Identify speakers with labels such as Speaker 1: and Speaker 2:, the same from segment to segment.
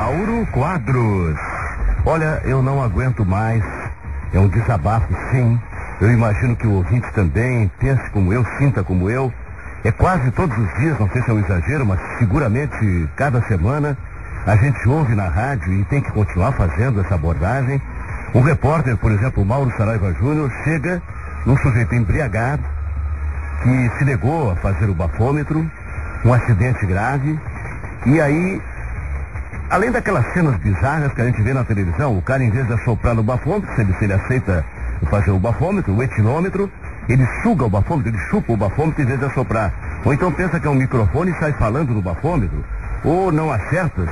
Speaker 1: Mauro Quadros. Olha, eu não aguento mais. É um desabafo, sim. Eu imagino que o ouvinte também pense como eu, sinta como eu. É quase todos os dias, não sei se é um exagero, mas seguramente cada semana a gente ouve na rádio e tem que continuar fazendo essa abordagem. Um repórter, por exemplo, o Mauro Saraiva Júnior, chega num sujeito embriagado que se negou a fazer o bafômetro, um acidente grave, e aí, além daquelas cenas bizarras que a gente vê na televisão, o cara, em vez de assoprar no bafômetro, se ele aceita fazer o bafômetro, o etilômetro, ele suga o bafômetro, ele chupa o bafômetro em vez de assoprar. Ou então pensa que é um microfone e sai falando no bafômetro, ou não acerta.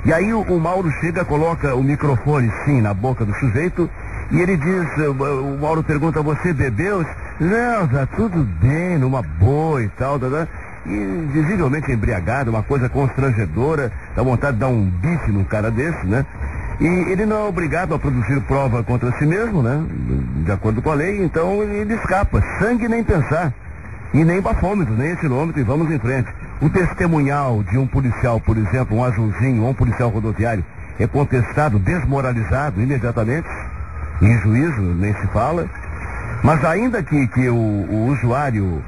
Speaker 1: E aí o Mauro chega, coloca o microfone, sim, na boca do sujeito, e ele diz, o Mauro pergunta, você bebeu? Não, tá tudo bem, numa boa e tal, e visivelmente embriagado, uma coisa constrangedora, dá vontade de dar um bife num cara desse, né? E ele não é obrigado a produzir prova contra si mesmo, né? De acordo com a lei, então ele escapa, sangue nem pensar, e nem bafômetro, nem etilômetro, e vamos em frente. O testemunhal de um policial, por exemplo, um azulzinho ou um policial rodoviário, é contestado, desmoralizado imediatamente, em juízo nem se fala, mas ainda que o usuário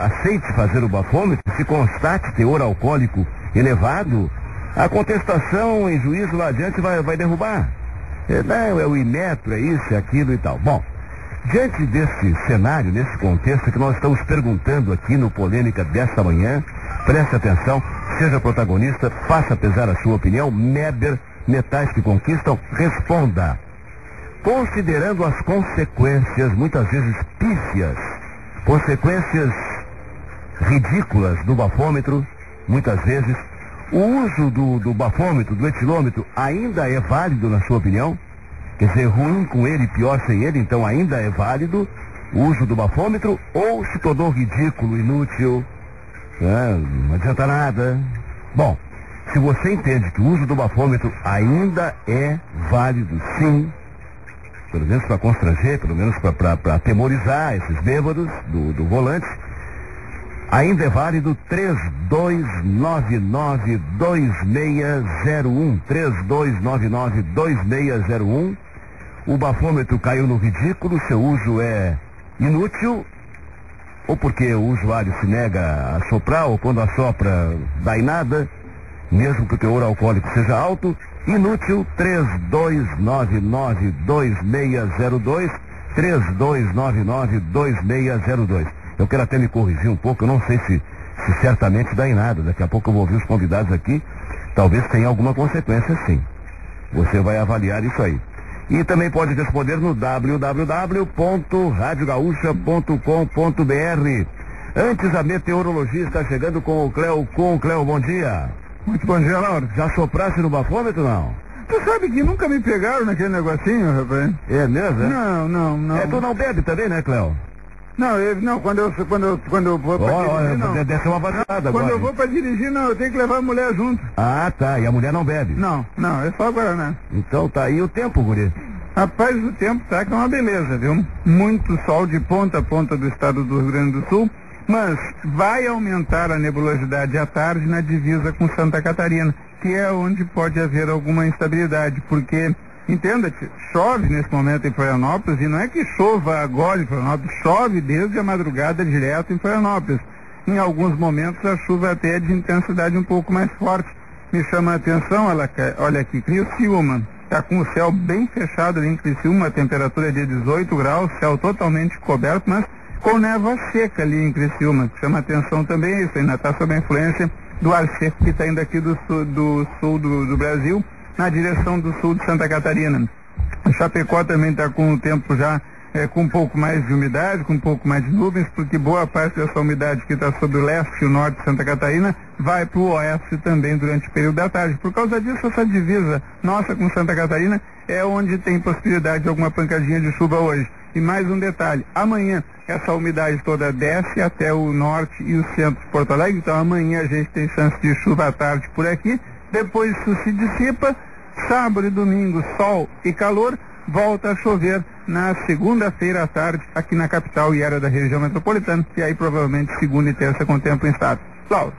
Speaker 1: aceite fazer o bafômetro, se constate teor alcoólico elevado, a contestação em juízo lá adiante vai derrubar. Não, é o Inmetro, é isso, é aquilo e tal. Bom, diante desse cenário, nesse contexto que nós estamos perguntando aqui no Polêmica desta manhã, preste atenção, seja protagonista, faça pesar a sua opinião. Meber, metais que conquistam, responda. Considerando as consequências, muitas vezes pífias, consequências ridículas do bafômetro, muitas vezes, o uso do bafômetro, do etilômetro, ainda é válido na sua opinião? Quer dizer, ruim com ele, pior sem ele, então ainda é válido o uso do bafômetro, ou se tornou ridículo, inútil, não adianta nada? Bom, se você entende que o uso do bafômetro ainda é válido, sim, pelo menos para constranger, pelo menos para atemorizar esses bêbados do volante, ainda é válido. 3299-2601, 3299-2601. O bafômetro caiu no ridículo, seu uso é inútil, ou porque o usuário se nega a soprar, ou quando assopra dá em nada, mesmo que o teor alcoólico seja alto. Inútil. 3299-2602, 3299-2602. Eu quero até me corrigir um pouco, eu não sei se certamente dá em nada. Daqui a pouco eu vou ouvir os convidados aqui, talvez tenha alguma consequência, sim. Você vai avaliar isso aí. E também pode responder no www.radiogaúcha.com.br. Antes, a meteorologia está chegando com o Cléo. Bom dia.
Speaker 2: Muito bom dia, Lauro.
Speaker 1: Já soprasse no bafômetro, não?
Speaker 2: Tu sabe que nunca me pegaram naquele negocinho, rapaz?
Speaker 1: É mesmo, é?
Speaker 2: Não.
Speaker 1: Tu não bebe também, né, Cléo?
Speaker 2: Não, quando eu vou pra dirigir, não.
Speaker 1: Deve ser uma vazada agora.
Speaker 2: Quando eu vou pra dirigir, não, eu tenho que levar a mulher junto.
Speaker 1: Ah, tá, e a mulher não bebe?
Speaker 2: Não, é só Guaraná.
Speaker 1: Então tá, e o tempo, guri?
Speaker 2: Rapaz, o tempo tá que é uma beleza, viu? Muito sol de ponta a ponta do estado do Rio Grande do Sul, mas vai aumentar a nebulosidade à tarde na divisa com Santa Catarina, que é onde pode haver alguma instabilidade, porque, entenda-te, chove nesse momento em Florianópolis, e não é que chova agora em Florianópolis, chove desde a madrugada direto em Florianópolis. Em alguns momentos a chuva até é de intensidade um pouco mais forte. Me chama a atenção, olha aqui, Criciúma, está com o céu bem fechado ali em Criciúma, a temperatura é de 18 graus, céu totalmente coberto, mas com névoa seca ali em Criciúma. Chama atenção também isso, ainda está sob a influência do ar seco que está indo aqui do sul do Brasil, na direção do sul de Santa Catarina. Chapecó também está com o tempo já com um pouco mais de umidade, com um pouco mais de nuvens, porque boa parte dessa umidade que está sobre o leste e o norte de Santa Catarina vai para o oeste também durante o período da tarde. Por causa disso, essa divisa nossa com Santa Catarina é onde tem possibilidade de alguma pancadinha de chuva hoje. E mais um detalhe, amanhã essa umidade toda desce até o norte e o centro de Porto Alegre, então amanhã a gente tem chance de chuva à tarde por aqui, depois isso se dissipa, sábado e domingo sol e calor, volta a chover na segunda-feira à tarde aqui na capital e área da região metropolitana, e aí provavelmente segunda e terça com tempo instável. Lauro.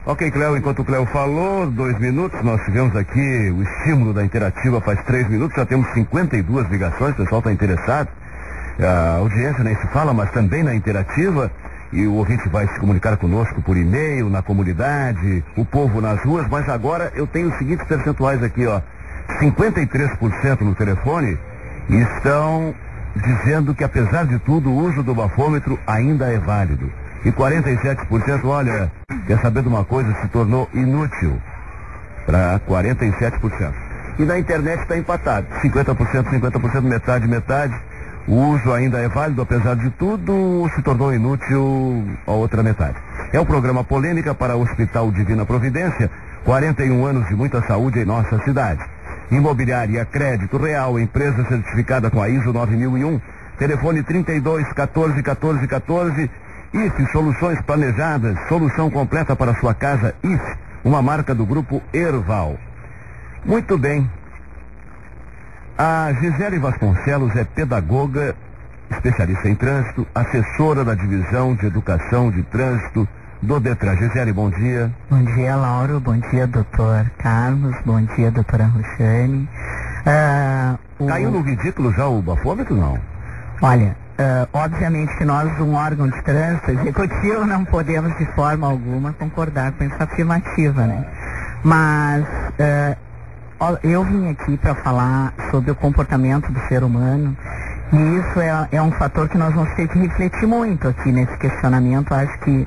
Speaker 1: Ok, Cléo, enquanto o Cléo falou, 2 minutos, nós tivemos aqui o estímulo da Interativa faz 3 minutos, já temos 52 ligações, o pessoal está interessado. A audiência nem se fala, mas também na Interativa, e o ouvinte vai se comunicar conosco por e-mail, na comunidade, o povo nas ruas, mas agora eu tenho os seguintes percentuais aqui, ó. 53% no telefone estão dizendo que, apesar de tudo, o uso do bafômetro ainda é válido. E 47%, olha, quer saber de uma coisa, se tornou inútil. Para 47%. E na internet está empatado. 50%, metade. O uso ainda é válido, apesar de tudo, se tornou inútil a outra metade. É o programa Polêmica para o Hospital Divina Providência, 41 anos de muita saúde em nossa cidade. Imobiliária Crédito Real, empresa certificada com a ISO 9001, telefone 32 14 14 14. IF Soluções Planejadas, solução completa para sua casa. IF, uma marca do grupo Erval. Muito bem. A Gisele Vasconcelos é pedagoga, especialista em trânsito, assessora da Divisão de Educação de Trânsito do Detran. Gisele, bom dia.
Speaker 3: Bom dia, Lauro. Bom dia, doutor Carlos. Bom dia, doutora Roxane.
Speaker 1: Caiu no ridículo já o bafômetro, não?
Speaker 3: Olha, obviamente que nós, um órgão de trânsito executivo, não podemos de forma alguma concordar com essa afirmativa, né? Mas eu vim aqui para falar sobre o comportamento do ser humano, e isso é um fator que nós vamos ter que refletir muito aqui nesse questionamento. Acho que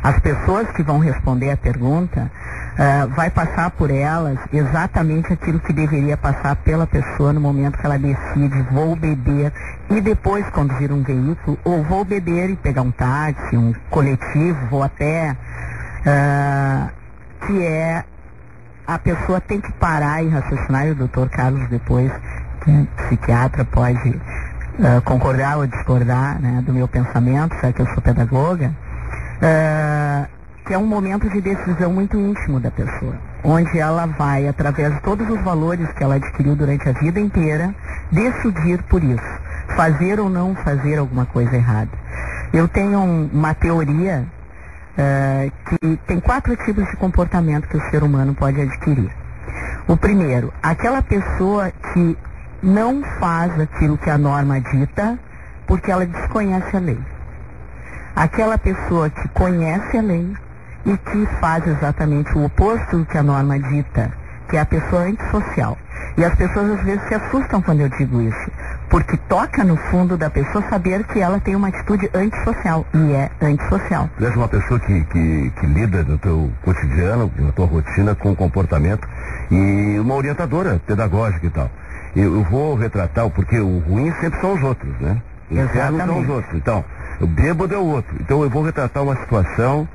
Speaker 3: as pessoas que vão responder a pergunta vai passar por elas exatamente aquilo que deveria passar pela pessoa no momento que ela decide: vou beber e depois conduzir um veículo, ou vou beber e pegar um táxi, um coletivo, vou a pé, que é a pessoa tem que parar e raciocinar. E o doutor Carlos depois, que é psiquiatra, pode concordar ou discordar, né, do meu pensamento, já que eu sou pedagoga, que é um momento de decisão muito íntimo da pessoa, onde ela vai, através de todos os valores que ela adquiriu durante a vida inteira, decidir por isso, fazer ou não fazer alguma coisa errada. Eu tenho uma teoria que tem 4 tipos de comportamento que o ser humano pode adquirir. O primeiro, aquela pessoa que não faz aquilo que a norma dita porque ela desconhece a lei. Aquela pessoa que conhece a lei e que faz exatamente o oposto do que a norma dita, que é a pessoa antissocial. E as pessoas às vezes se assustam quando eu digo isso, porque toca no fundo da pessoa saber que ela tem uma atitude antissocial, e é antissocial.
Speaker 1: Tu és uma pessoa que lida no teu cotidiano, na tua rotina, com o comportamento, e uma orientadora pedagógica e tal. Eu vou retratar, porque o ruim sempre são os outros, né? Os internos são os outros. Então, o bêbado é o outro. Então eu vou retratar uma situação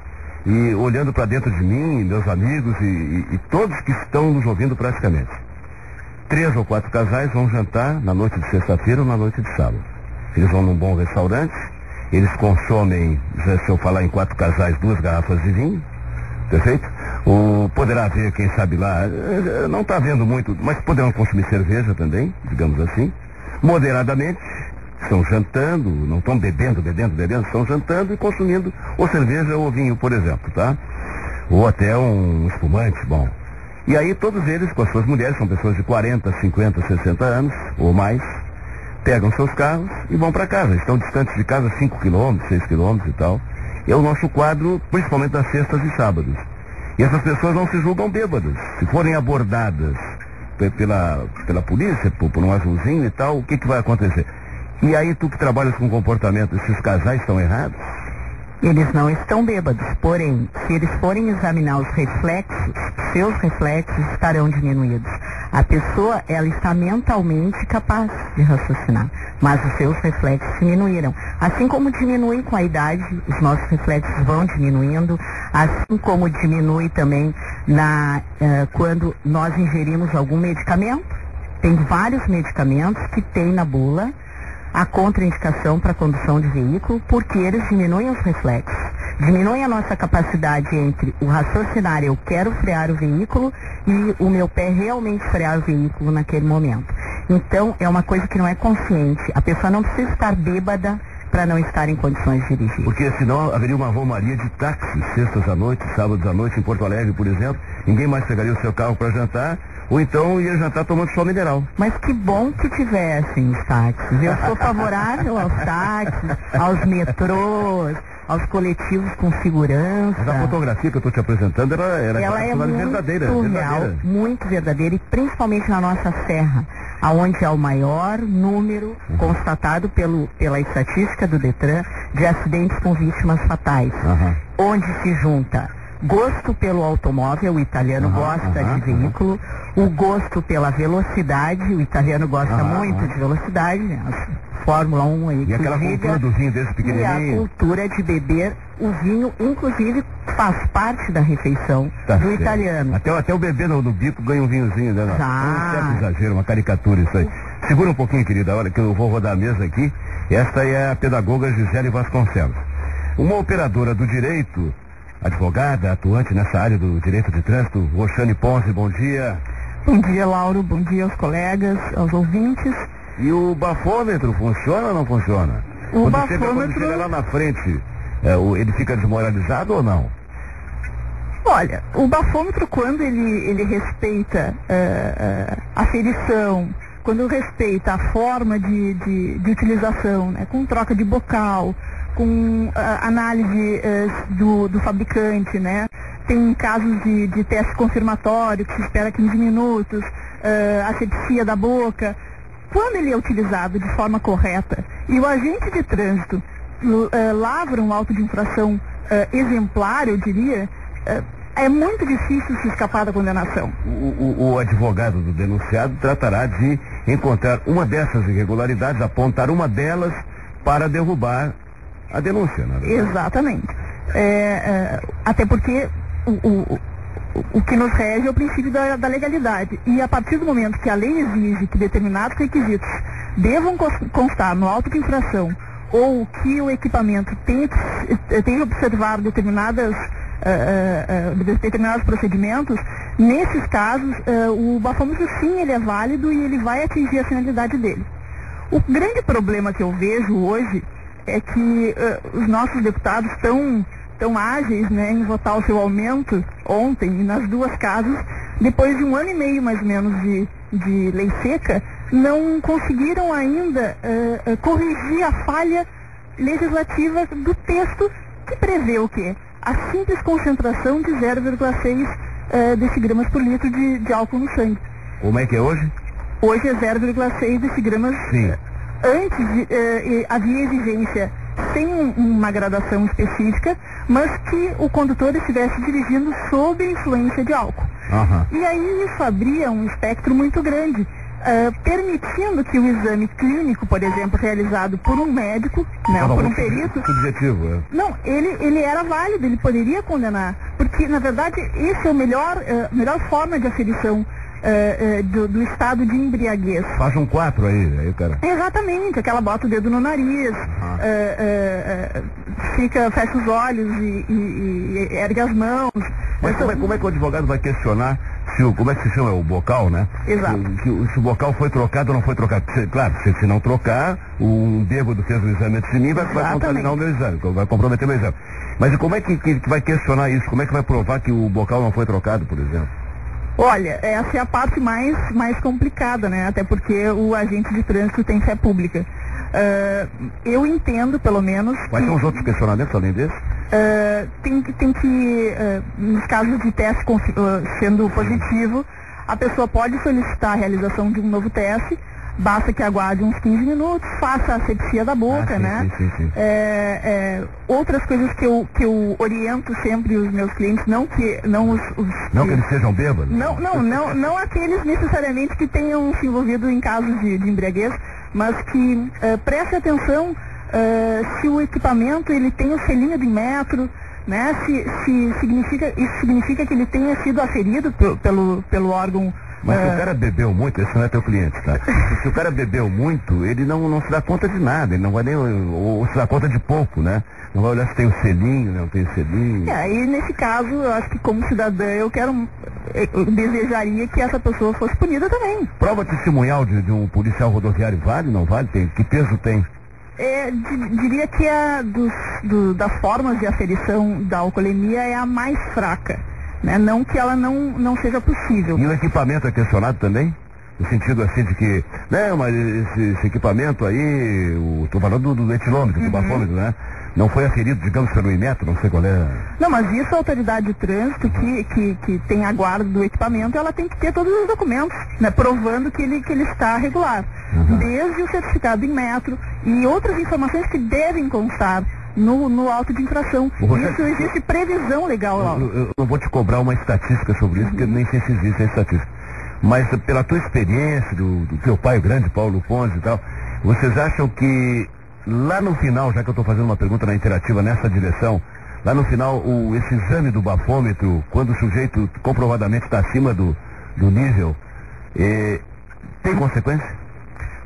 Speaker 1: e olhando para dentro de mim, meus amigos e todos que estão nos ouvindo praticamente. 3 ou 4 casais vão jantar na noite de sexta-feira ou na noite de sábado. Eles vão num bom restaurante, eles consomem, se eu falar em 4 casais, 2 garrafas de vinho, perfeito? Ou poderá haver, quem sabe lá, não está havendo muito, mas poderão consumir cerveja também, digamos assim, moderadamente. Estão jantando, não estão bebendo, estão jantando e consumindo ou cerveja ou vinho, por exemplo, tá? Ou até um espumante, bom. E aí todos eles, com as suas mulheres, são pessoas de 40, 50, 60 anos ou mais, pegam seus carros e vão para casa. Estão distantes de casa 5 quilômetros, 6 quilômetros e tal. É o nosso quadro, principalmente das sextas e sábados. E essas pessoas não se julgam bêbadas. Se forem abordadas pela polícia, por um azulzinho e tal, o que vai acontecer? E aí, tu que trabalhas com comportamento, esses casais estão errados?
Speaker 3: Eles não estão bêbados, porém, se eles forem examinar os reflexos, seus reflexos estarão diminuídos. A pessoa, ela está mentalmente capaz de raciocinar, mas os seus reflexos diminuíram. Assim como diminuem com a idade, os nossos reflexos vão diminuindo, assim como diminui também quando nós ingerimos algum medicamento. Tem vários medicamentos que tem na bula a contraindicação para a condução de veículo, porque eles diminuem os reflexos, diminuem a nossa capacidade entre o raciocinar, eu quero frear o veículo, e o meu pé realmente frear o veículo naquele momento. Então, é uma coisa que não é consciente. A pessoa não precisa estar bêbada para não estar em condições de dirigir.
Speaker 1: Porque senão haveria uma romaria de táxis, sextas à noite, sábados à noite em Porto Alegre, por exemplo. Ninguém mais pegaria o seu carro para jantar, ou então ia jantar tomando sol mineral.
Speaker 3: Mas que bom que tivessem os táxis. Eu sou favorável aos táxis, aos metrôs, aos coletivos com segurança.
Speaker 1: Mas a fotografia que eu estou te apresentando, ela
Speaker 3: é muito
Speaker 1: verdadeira.
Speaker 3: real, muito verdadeira, e principalmente na nossa serra, aonde é o maior número constatado pela estatística do Detran de acidentes com vítimas fatais, onde se junta gosto pelo automóvel, o italiano gosta de veículo, o gosto pela velocidade, o italiano gosta muito de velocidade, né? Fórmula 1 aí.
Speaker 1: E aquela cultura do vinho desse pequenininho.
Speaker 3: E a cultura de beber o vinho, inclusive, faz parte da refeição do italiano.
Speaker 1: Até o bebê no bico ganha um vinhozinho, né? É um certo exagero, uma caricatura isso aí. Segura um pouquinho, querida, olha que eu vou rodar a mesa aqui. Esta é a pedagoga Gisele Vasconcelos. Uma operadora do direito, advogada, atuante nessa área do direito de trânsito, Roxane Ponce, bom dia.
Speaker 3: Bom dia, Lauro, bom dia aos colegas, aos ouvintes.
Speaker 1: E o bafômetro funciona ou não funciona? Quando chega lá na frente, ele fica desmoralizado ou não?
Speaker 3: Olha, o bafômetro, quando ele respeita a ferição, quando respeita a forma de utilização, né, com troca de bocal, com análise do fabricante, né? Tem casos de teste confirmatório que se espera 15 minutos, asepsia da boca. Quando ele é utilizado de forma correta e o agente de trânsito lavra um auto de infração exemplar, eu diria, é muito difícil se escapar da condenação.
Speaker 1: O advogado do denunciado tratará de encontrar uma dessas irregularidades, apontar uma delas para derrubar a denúncia, né?
Speaker 3: Exatamente. Até porque o que nos rege é o princípio da legalidade. E a partir do momento que a lei exige que determinados requisitos devam constar no auto de infração, ou que o equipamento tenha observado determinados procedimentos, nesses casos, o bafômetro sim, ele é válido e ele vai atingir a finalidade dele. O grande problema que eu vejo hoje é que os nossos deputados tão ágeis, né, em votar o seu aumento ontem, e nas duas casas, depois de 1 ano e meio mais ou menos de lei seca, não conseguiram ainda corrigir a falha legislativa do texto que prevê o quê? A simples concentração de 0,6 decigramas por litro de álcool no sangue.
Speaker 1: Como é que é hoje?
Speaker 3: Hoje é 0,6 decigramas.
Speaker 1: Sim.
Speaker 3: Antes havia exigência sem uma gradação específica, mas que o condutor estivesse dirigindo sob influência de álcool. E aí isso abria um espectro muito grande, permitindo que o exame clínico, por exemplo, realizado por um médico, né, por um perito...
Speaker 1: Subjetivo,
Speaker 3: Não, ele era válido, ele poderia condenar, porque, na verdade, esse é a melhor forma de aferição do estado de embriaguez.
Speaker 1: Faz um 4 aí, cara.
Speaker 3: Exatamente, aquela bota o dedo no nariz, fecha os olhos e ergue as mãos.
Speaker 1: Mas como é que o advogado vai questionar como é que se chama? O bocal, né?
Speaker 3: Exato.
Speaker 1: Se o bocal foi trocado ou não foi trocado. Claro, se não trocar, um bêbado fez o exame antes de mim, vai contaminar o meu exame, vai comprometer o meu exame. Mas como é que vai questionar isso? Como é que vai provar que o bocal não foi trocado, por exemplo?
Speaker 3: Olha, essa é a parte mais complicada, né? Até porque o agente de trânsito tem fé pública. Eu entendo, pelo menos...
Speaker 1: Quais são os outros questionamentos além desse?
Speaker 3: Tem que nos casos de teste sendo positivo, a pessoa pode solicitar a realização de um novo teste, basta que aguarde uns 15 minutos, faça a asepsia da boca, né?
Speaker 1: Sim.
Speaker 3: Outras coisas que eu oriento sempre os meus clientes, não que
Speaker 1: eles sejam bêbados?
Speaker 3: Não aqueles necessariamente que tenham se envolvido em casos de embriaguez, mas que preste atenção se o equipamento ele tem o selinho de metro, né? Isso significa que ele tenha sido aferido pelo órgão.
Speaker 1: Mas se o cara bebeu muito, esse não é teu cliente, tá? Se o cara bebeu muito, ele não se dá conta de nada, ele não vai nem, ou se dá conta de pouco, né? Não vai olhar se tem o selinho, não tem selinho.
Speaker 3: E nesse caso, eu acho que como cidadã, eu desejaria que essa pessoa fosse punida também.
Speaker 1: Prova testemunhal de um policial rodoviário vale, não vale? Que peso tem?
Speaker 3: Diria que das formas de aferição da alcoolemia é a mais fraca, né? Não que ela não seja possível.
Speaker 1: E o equipamento é questionado também? No sentido assim de que, né, mas esse equipamento aí, estou falando do etilômetro, do bafômetro, né? Não foi aferido, digamos, pelo Inmetro, não sei qual é.
Speaker 3: Não, mas isso a autoridade de trânsito que tem a guarda do equipamento, ela tem que ter todos os documentos, né, provando que ele está regular. Desde o certificado Inmetro e outras informações que devem constar no auto de infração. Isso existe previsão legal lá.
Speaker 1: Eu não vou te cobrar uma estatística sobre isso, porque nem sei se existe a estatística. Mas pela tua experiência, do teu pai, o grande Paulo Pontes e tal, vocês acham que lá no final, já que eu estou fazendo uma pergunta na interativa nessa direção, lá no final, esse exame do bafômetro, quando o sujeito comprovadamente está acima do nível, tem consequência?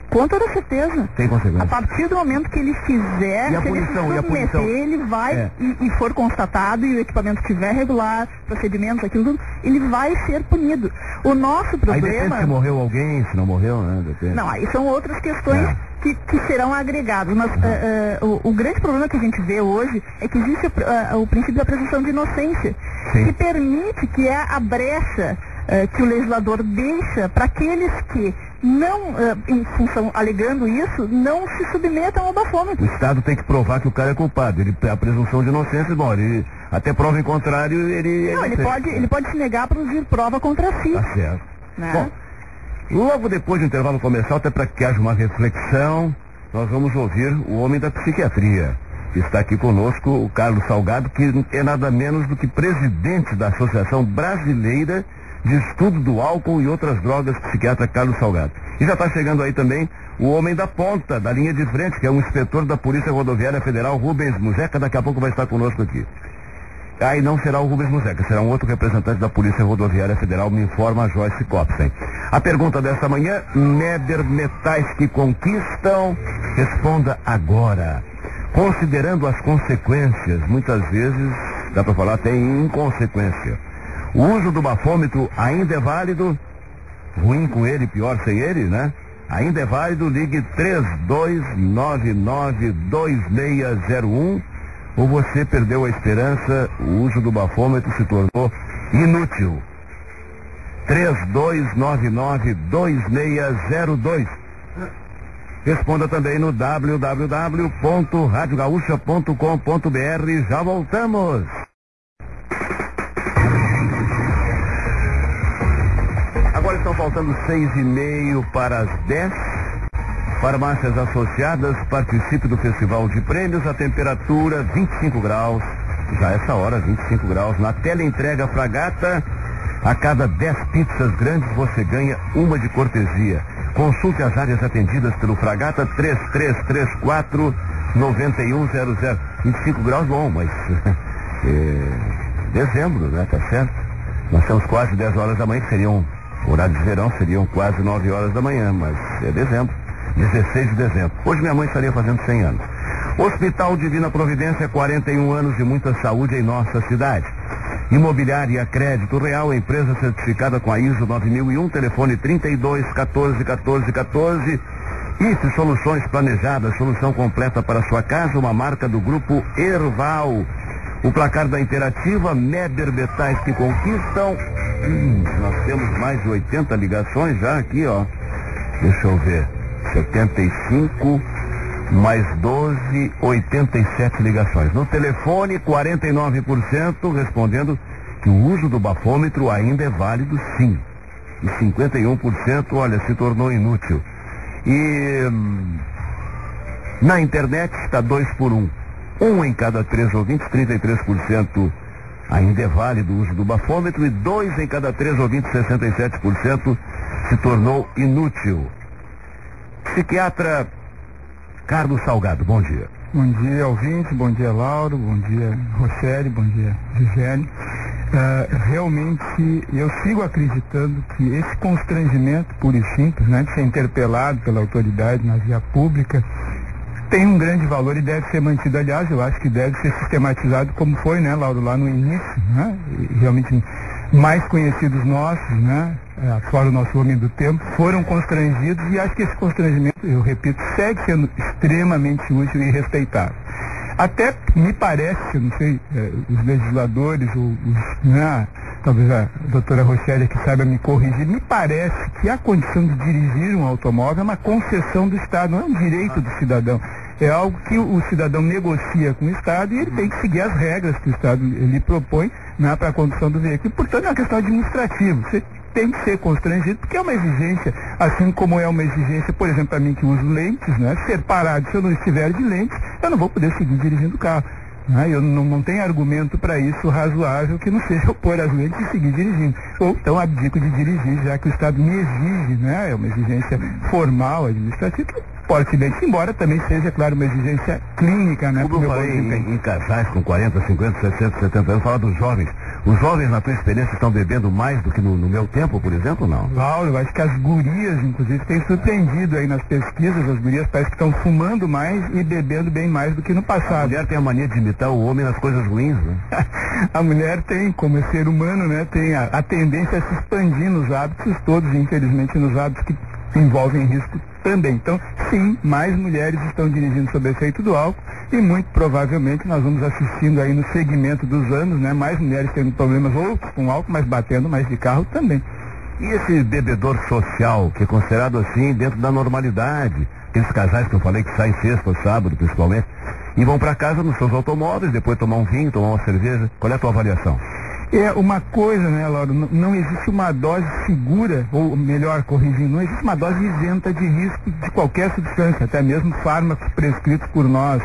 Speaker 3: Com toda certeza.
Speaker 1: Tem consequência.
Speaker 3: A partir do momento que ele fizer,
Speaker 1: se ele se submeter,
Speaker 3: ele vai e for constatado e o equipamento estiver regular, procedimentos, aquilo tudo, ele vai ser punido. O nosso problema...
Speaker 1: Aí depende se morreu alguém, se não morreu, né? Depende.
Speaker 3: Não, aí são outras questões que serão agregadas. Mas o grande problema que a gente vê hoje é que existe o princípio da presunção de inocência, que permite que a brecha que o legislador deixa para aqueles que não, em função, alegando isso, não se submetam ao bafômetro.
Speaker 1: O Estado tem que provar que o cara é culpado. A presunção de inocência, bom, ele até prova em contrário,
Speaker 3: ele pode se negar a produzir prova contra si.
Speaker 1: Tá certo.
Speaker 3: Né?
Speaker 1: Bom, logo depois do intervalo comercial, até para que haja uma reflexão, nós vamos ouvir o homem da psiquiatria. Está aqui conosco o Carlos Salgado, que é nada menos do que presidente da Associação Brasileira de Estudo do Álcool e Outras Drogas, psiquiatra Carlos Salgado. E já está chegando aí também o homem da ponta, da linha de frente, que é o inspetor da Polícia Rodoviária Federal, Rubens Muzeca, daqui a pouco vai estar conosco aqui. Aí não será o Rubens Muzeca, será um outro representante da Polícia Rodoviária Federal, me informa a Joyce Copsen. A pergunta desta manhã, Meber, metais que conquistam, responda agora. Considerando as consequências, muitas vezes, dá para falar, tem inconsequência. O uso do bafômetro ainda é válido? Ruim com ele, pior sem ele, né? Ainda é válido? Ligue 32992601. Ou você perdeu a esperança, o uso do bafômetro se tornou inútil? 32992602. Responda também no www.radiogaúcha.com.br. Já voltamos. Agora estão faltando 6:30 para as 10. Farmácias Associadas, participe do Festival de Prêmios. A temperatura 25 graus. Já essa hora, 25 graus. Na tela entrega Fragata. A cada 10 pizzas grandes você ganha uma de cortesia. Consulte as áreas atendidas pelo Fragata 3334-9100. 25 graus, bom, mas dezembro, né? Tá certo? Nós temos quase 10 horas da manhã, que seriam, horário de verão, seriam quase 9 horas da manhã, mas é dezembro, 16 de dezembro. Hoje minha mãe estaria fazendo 100 anos. Hospital Divina Providência, 41 anos de muita saúde em nossa cidade. Imobiliária Crédito Real, empresa certificada com a ISO 9001, telefone 3214-1414. IFE Soluções Planejadas, solução completa para sua casa, uma marca do grupo Erval. O placar da interativa, Meber Metais que conquistam. Nós temos mais de 80 ligações já aqui, ó. Deixa eu ver. 75 mais 12, 87 ligações. No telefone, 49% respondendo que o uso do bafômetro ainda é válido, sim. E 51%, olha, se tornou inútil. E na internet está 2 por 1. 1 em cada 3 ouvintes, 33% ainda é válido o uso do bafômetro, e 2 em cada 3 ouvintes, 67%, se tornou inútil. Psiquiatra Carlos Salgado, bom dia.
Speaker 2: Bom dia, ouvinte, bom dia, Lauro, bom dia, Roceli, bom dia, Gisele. Realmente, eu sigo acreditando que esse constrangimento puro e simples, né, de ser interpelado pela autoridade na via pública, tem um grande valor e deve ser mantido. Aliás, eu acho que deve ser sistematizado como foi, né, Lauro, lá no início, né? E realmente mais conhecidos nossos, né? Fora o nosso homem do tempo, foram constrangidos, e acho que esse constrangimento, eu repito, segue sendo extremamente útil e respeitável. Até me parece, não sei, os legisladores, talvez a doutora Rochelle que saiba me corrigir, me parece que a condição de dirigir um automóvel é uma concessão do Estado, não é um direito do cidadão. É algo que o cidadão negocia com o Estado e ele tem que seguir as regras que o Estado lhe propõe, né, para a condução do veículo. Portanto, é uma questão administrativa. Você tem que ser constrangido, porque é uma exigência, assim como é uma exigência, por exemplo, para mim que uso lentes, né? Ser parado, se eu não estiver de lentes, eu não vou poder seguir dirigindo o carro. Né? Eu não tenho argumento para isso razoável que não seja eu pôr as lentes e seguir dirigindo. Ou então abdico de dirigir, já que o Estado me exige, né? É uma exigência formal, administrativa, porte lentes, embora também seja, claro, uma exigência clínica, né?
Speaker 1: Como eu falei em casais com 40, 50, 60, 70 anos, falar dos jovens. Os jovens, na tua experiência, estão bebendo mais do que no meu tempo, por exemplo, não?
Speaker 2: Lauro, eu acho que as gurias, inclusive, têm surpreendido aí nas pesquisas. As gurias parece que estão fumando mais e bebendo bem mais do que no passado.
Speaker 1: A mulher tem a mania de imitar o homem nas coisas ruins, né?
Speaker 2: A mulher tem, como ser humano, né? Tem a tendência a se expandir nos hábitos todos, infelizmente, nos hábitos que envolvem risco também. Então, sim, mais mulheres estão dirigindo sob efeito do álcool e muito provavelmente nós vamos assistindo aí no segmento dos anos, né, mais mulheres tendo problemas ou com álcool, mas batendo mais de carro também.
Speaker 1: E esse bebedor social, que é considerado assim dentro da normalidade, aqueles casais que eu falei que saem sexta ou sábado principalmente, e vão para casa nos seus automóveis, depois tomar um vinho, tomar uma cerveja, qual é a tua avaliação?
Speaker 2: É uma coisa, né, Laura, não existe uma dose segura, ou melhor, corrigindo, não existe uma dose isenta de risco de qualquer substância, até mesmo fármacos prescritos por nós,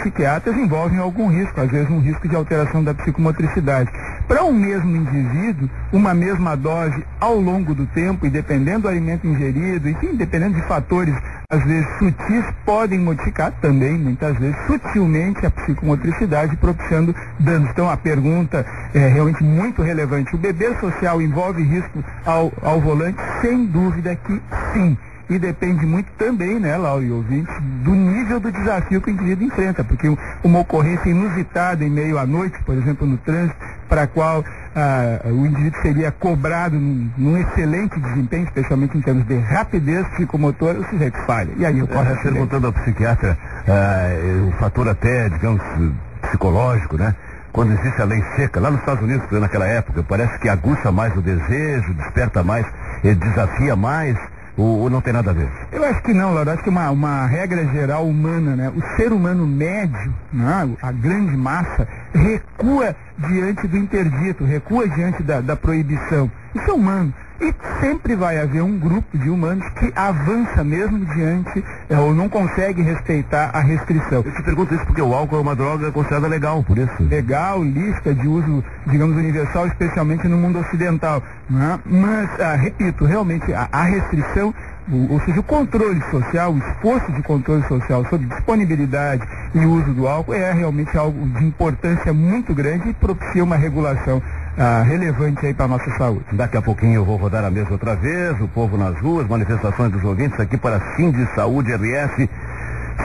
Speaker 2: psiquiatras, envolvem algum risco, às vezes um risco de alteração da psicomotricidade. Para um mesmo indivíduo, uma mesma dose ao longo do tempo, e dependendo do alimento ingerido, enfim, dependendo de fatores, às vezes sutis, podem modificar também, muitas vezes, sutilmente a psicomotricidade, propiciando danos. Então, a pergunta é realmente muito relevante. O beber social envolve risco ao volante? Sem dúvida que sim. E depende muito também, né, Laura e ouvintes, do nível do desafio que o indivíduo enfrenta, porque uma ocorrência inusitada em meio à noite, por exemplo, no trânsito, para a qual o indivíduo seria cobrado num excelente desempenho, especialmente em termos de rapidez psicomotora, o sujeito falha. E aí ocorre
Speaker 1: perguntando ao psiquiatra o fator até, digamos, psicológico, né? Quando existe a lei seca, lá nos Estados Unidos, naquela época, parece que aguça mais o desejo, desperta mais, desafia mais, ou não tem nada a ver?
Speaker 2: Eu acho que não, Laura. Acho que uma regra geral humana, né? O ser humano médio, né? A grande massa, recua diante do interdito, recua diante da proibição. Isso é humano. E sempre vai haver um grupo de humanos que avança mesmo diante, ou não consegue respeitar a restrição.
Speaker 1: Eu te pergunto isso porque o álcool é uma droga considerada legal, por isso.
Speaker 2: Legal, lícita, de uso, digamos, universal, especialmente no mundo ocidental. Né? Mas, repito, realmente a restrição, ou seja, o controle social, o esforço de controle social sobre disponibilidade e uso do álcool é realmente algo de importância muito grande e propicia uma regulação relevante aí para a nossa saúde.
Speaker 1: Daqui a pouquinho eu vou rodar a mesa outra vez, o povo nas ruas, manifestações dos ouvintes aqui para Sindi Saúde RS.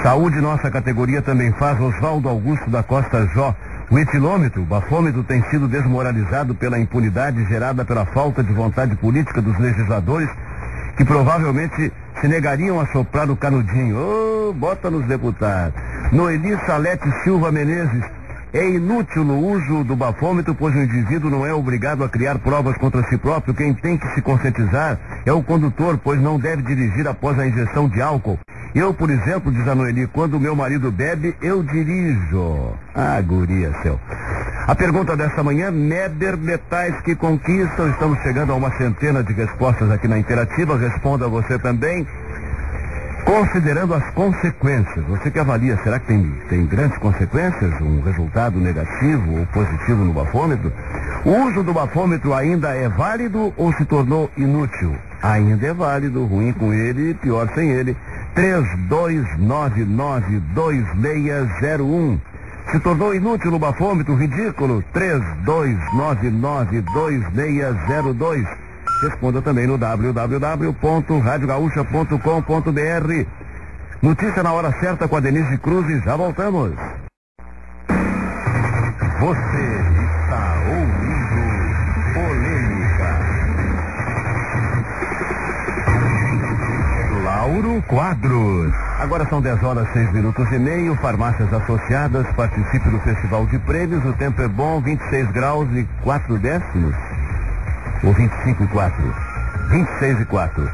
Speaker 1: Saúde, nossa categoria também faz. Oswaldo Augusto da Costa Jó. O etilômetro, o bafômetro, tem sido desmoralizado pela impunidade gerada pela falta de vontade política dos legisladores, que provavelmente se negariam a soprar o canudinho. Bota nos deputados. Noeli Salete Silva Menezes. É inútil o uso do bafômetro, pois o indivíduo não é obrigado a criar provas contra si próprio. Quem tem que se conscientizar é o condutor, pois não deve dirigir após a injeção de álcool. Eu, por exemplo, diz a Noeli, quando meu marido bebe, eu dirijo. Guria, céu. A pergunta desta manhã, Meber, metais que conquistam. Estamos chegando a uma centena de respostas aqui na Interativa. Responda você também. Considerando as consequências, você que avalia, será que tem grandes consequências? Um resultado negativo ou positivo no bafômetro? O uso do bafômetro ainda é válido ou se tornou inútil? Ainda é válido, ruim com ele, pior sem ele. 32992601. Se tornou inútil o bafômetro, ridículo? 32992602. Responda também no www.radiogaúcha.com.br. Notícia na hora certa com a Denise Cruz. Já voltamos. Você está ouvindo Quadros. Agora são 10h06:30. Farmácias Associadas, participe do Festival de Prêmios. O tempo é bom, 26 graus e 4 décimos. Ou 25 e 4. 26 e 4.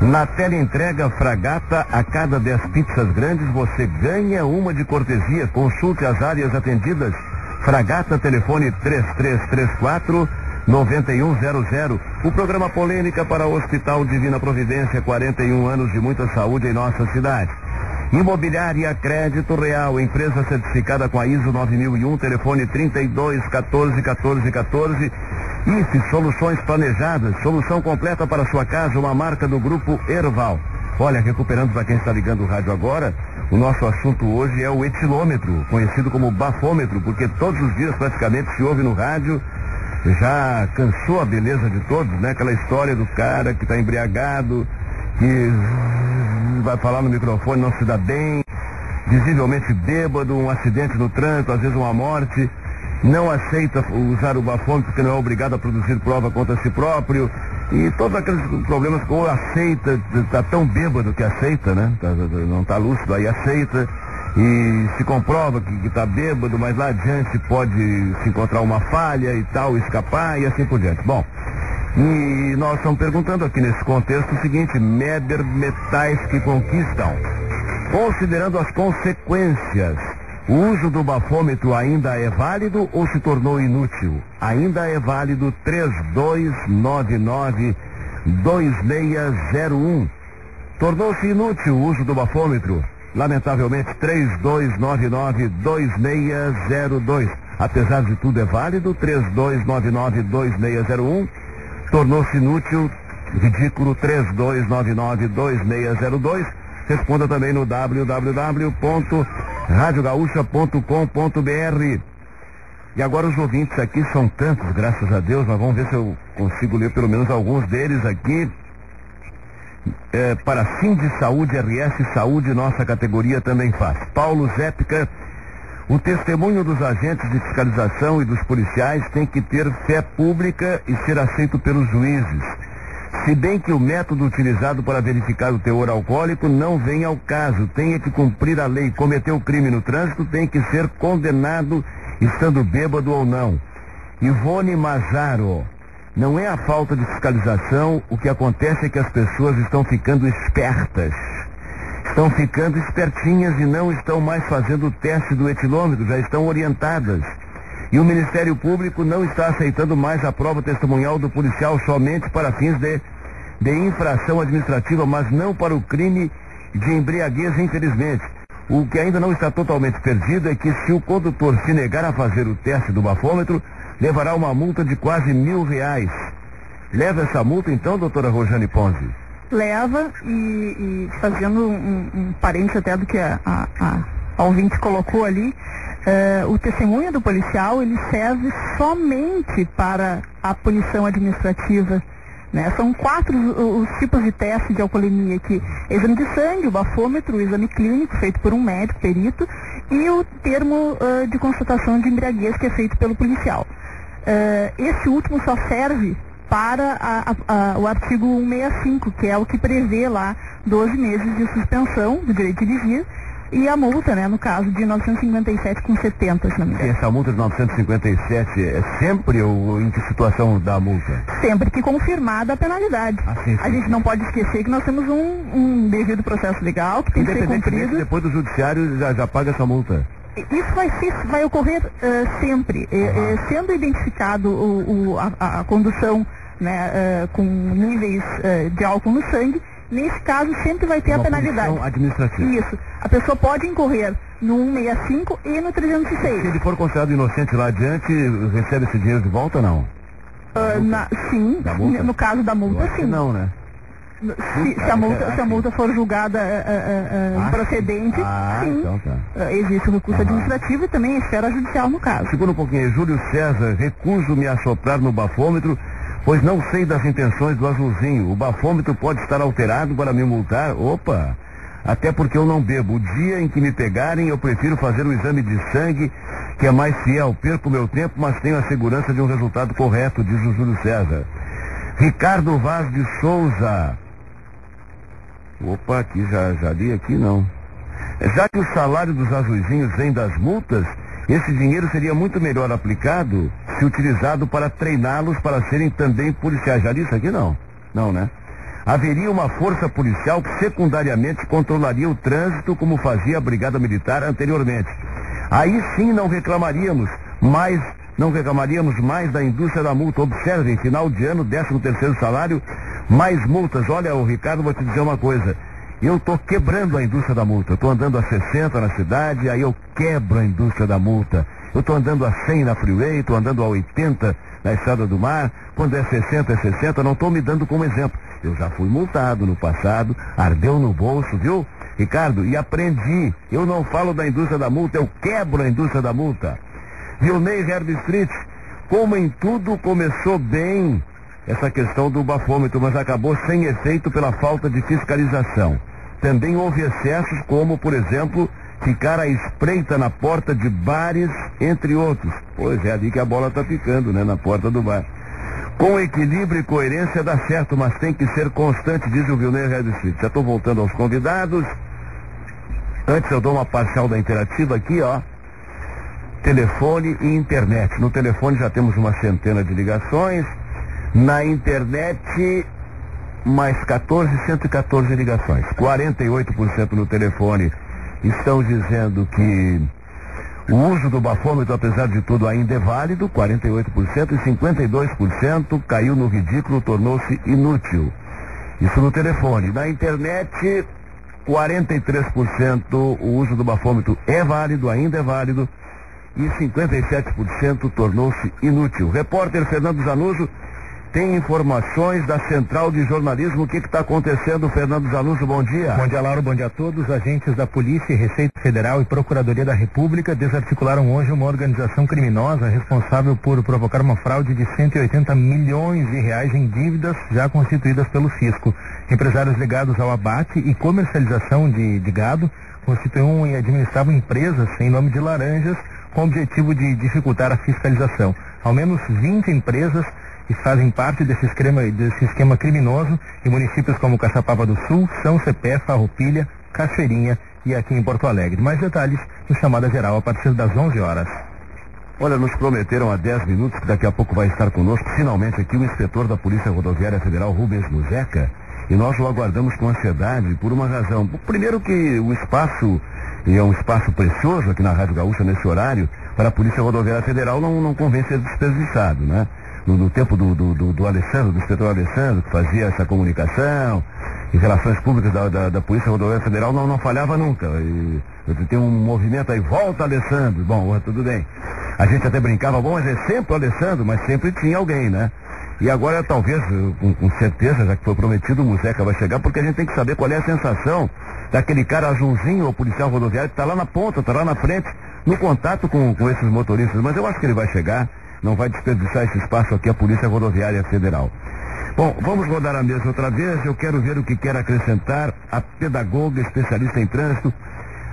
Speaker 1: Na teleentrega Fragata, a cada 10 pizzas grandes você ganha uma de cortesia. Consulte as áreas atendidas. Fragata, telefone 3334-9100. O programa Polêmica para o Hospital Divina Providência, 41 anos de muita saúde em nossa cidade. Imobiliária Crédito Real, empresa certificada com a ISO 9001, telefone 3214-1414. IFE, soluções planejadas, solução completa para sua casa, uma marca do Grupo Erval. Olha, recuperando para quem está ligando o rádio agora, o nosso assunto hoje é o etilômetro, conhecido como bafômetro, porque todos os dias praticamente se ouve no rádio. Já cansou a beleza de todos, né? Aquela história do cara que está embriagado, que vai falar no microfone, não se dá bem, visivelmente bêbado, um acidente no trânsito, às vezes uma morte, não aceita usar o bafômetro porque não é obrigado a produzir prova contra si próprio, e todos aqueles problemas que ou aceita, está tão bêbado que aceita, né? Não está lúcido, aí aceita, e se comprova que está bêbado, mas lá adiante pode se encontrar uma falha e tal, escapar e assim por diante. Bom, e nós estamos perguntando aqui nesse contexto o seguinte: Meber, metais que conquistam. Considerando as consequências, o uso do bafômetro ainda é válido ou se tornou inútil? Ainda é válido. 3299-2601. Tornou-se inútil o uso do bafômetro? Lamentavelmente, 3299-2602. Apesar de tudo é válido. 3299-2601. Tornou-se inútil, ridículo, 3299-2602. Responda também no www.radiogaúcha.com.br. E agora os ouvintes aqui são tantos, graças a Deus, mas vamos ver se eu consigo ler pelo menos alguns deles aqui. Para Sim de Saúde, RS Saúde, nossa categoria também faz. Paulo Zépica: o testemunho dos agentes de fiscalização e dos policiais tem que ter fé pública e ser aceito pelos juízes. Se bem que o método utilizado para verificar o teor alcoólico não vem ao caso, tem que cumprir a lei. Cometeu crime no trânsito, tem que ser condenado, estando bêbado ou não. Ivone Mazaro: não é a falta de fiscalização, o que acontece é que as pessoas estão ficando espertas. Estão ficando espertinhas e não estão mais fazendo o teste do etilômetro, já estão orientadas. E o Ministério Público não está aceitando mais a prova testemunhal do policial somente para fins de infração administrativa, mas não para o crime de embriaguez, infelizmente. O que ainda não está totalmente perdido é que se o condutor se negar a fazer o teste do bafômetro, levará uma multa de quase R$1.000. Leva essa multa então, doutora Rojane Ponzi?
Speaker 3: Leva, e fazendo um parênteses até do que a ouvinte colocou ali, o testemunho do policial, ele serve somente para a punição administrativa, né? São 4 os tipos de teste de alcoolemia aqui: exame de sangue, o bafômetro, o exame clínico feito por um médico perito e o termo de constatação de embriaguez, que é feito pelo policial. Esse último só serve para o artigo 165, que é o que prevê lá 12 meses de suspensão do direito de dirigir e a multa, né, no caso de 957,70, se não me engano.
Speaker 1: E essa multa de 957 é sempre ou em que situação da multa?
Speaker 3: Sempre que confirmada a penalidade.
Speaker 1: Sim.
Speaker 3: A gente não pode esquecer que nós temos um devido processo legal que tem que ser cumprido.
Speaker 1: Depois do judiciário já paga essa multa.
Speaker 3: Isso vai ocorrer sempre. Sendo identificado a condução, né, com níveis de álcool no sangue, nesse caso sempre vai ter a penalidade.
Speaker 1: Administrativa.
Speaker 3: Isso. A pessoa pode incorrer no 165 e no 306.
Speaker 1: Se ele for considerado inocente lá adiante, recebe esse dinheiro de volta ou não?
Speaker 3: Sim. No caso da multa, sim.
Speaker 1: Não, né?
Speaker 3: Se a multa for julgada improcedente, sim.
Speaker 1: Então tá.
Speaker 3: Existe o recurso administrativo e também a esfera judicial no caso.
Speaker 1: Segura um pouquinho. Júlio César: recuso-me a soprar no bafômetro, pois não sei das intenções do azulzinho. O bafômetro pode estar alterado para me multar? Opa! Até porque eu não bebo. O dia em que me pegarem, eu prefiro fazer o exame de sangue, que é mais fiel. Perco meu tempo, mas tenho a segurança de um resultado correto, diz o Júlio César. Ricardo Vaz de Souza: Opa, aqui já li aqui não. Já que o salário dos azuizinhos vem das multas, esse dinheiro seria muito melhor aplicado se utilizado para treiná-los para serem também policiais. Já li isso aqui não? Não, né? Haveria uma força policial que secundariamente controlaria o trânsito como fazia a Brigada Militar anteriormente. Aí sim não reclamaríamos mais da indústria da multa. Observem, final de ano, 13º salário, mais multas. Olha, o Ricardo, vou te dizer uma coisa. Eu estou quebrando a indústria da multa. Eu estou andando a 60 na cidade, aí eu quebro a indústria da multa. Eu estou andando a 100 na freeway, estou andando a 80 na Estrada do Mar. Quando é 60, é 60, não estou me dando como exemplo. Eu já fui multado no passado, ardeu no bolso, viu, Ricardo? E aprendi. Eu não falo da indústria da multa, eu quebro a indústria da multa. Vilnei Herb Street, como em tudo começou bem essa questão do bafômetro, mas acabou sem efeito pela falta de fiscalização. Também houve excessos como, por exemplo, ficar à espreita na porta de bares, entre outros. Pois é, ali que a bola está ficando, né? Na porta do bar. Com equilíbrio e coerência dá certo, mas tem que ser constante, diz o Vilnei Herb Street. Já estou voltando aos convidados. Antes eu dou uma parcial da interativa aqui, ó. Telefone e internet. No telefone já temos uma centena de ligações. Na internet, mais 114 ligações. 48% no telefone estão dizendo que o uso do bafômetro, apesar de tudo, ainda é válido, 48%, e 52% caiu no ridículo, tornou-se inútil. Isso no telefone. Na internet, 43% o uso do bafômetro é válido, ainda é válido, e 57% tornou-se inútil. Repórter Fernando Zanuso tem informações da Central de Jornalismo. O que está acontecendo, Fernando Zanuso? Bom dia.
Speaker 4: Bom dia, Lauro. Bom dia a todos. Agentes da Polícia, Receita Federal e Procuradoria da República desarticularam hoje uma organização criminosa responsável por provocar uma fraude de 180 milhões de reais em dívidas já constituídas pelo fisco. Empresários ligados ao abate e comercialização de gado constituíam e administravam empresas em nome de laranjas com o objetivo de dificultar a fiscalização. Ao menos 20 empresas que fazem parte desse esquema criminoso em municípios como Caçapava do Sul, São Cepé, Farroupilha, Cachoeirinha e aqui em Porto Alegre. Mais detalhes no Chamada Geral a partir das 11 horas.
Speaker 1: Olha, nos prometeram há 10 minutos que daqui a pouco vai estar conosco finalmente aqui o inspetor da Polícia Rodoviária Federal, Rubens Muzeca, e nós o aguardamos com ansiedade por uma razão. Primeiro que o espaço é um espaço precioso aqui na Rádio Gaúcha nesse horário, para a Polícia Rodoviária Federal não convém ser desperdiçado, né? No tempo do Alessandro, do inspetor Alessandro, que fazia essa comunicação e relações públicas da Polícia Rodoviária Federal, não falhava nunca. E tem um movimento aí, volta Alessandro. Bom, tudo bem. A gente até brincava, bom, mas é sempre o Alessandro, mas sempre tinha alguém, né? E agora talvez, com certeza, já que foi prometido, o Muzeca vai chegar, porque a gente tem que saber qual é a sensação daquele cara azulzinho, ou policial rodoviário, que está lá na ponta, está lá na frente, no contato com esses motoristas. Mas eu acho que ele vai chegar. Não vai desperdiçar esse espaço aqui a Polícia Rodoviária Federal. Bom, vamos rodar a mesa outra vez. Eu quero ver o que quer acrescentar a pedagoga especialista em trânsito,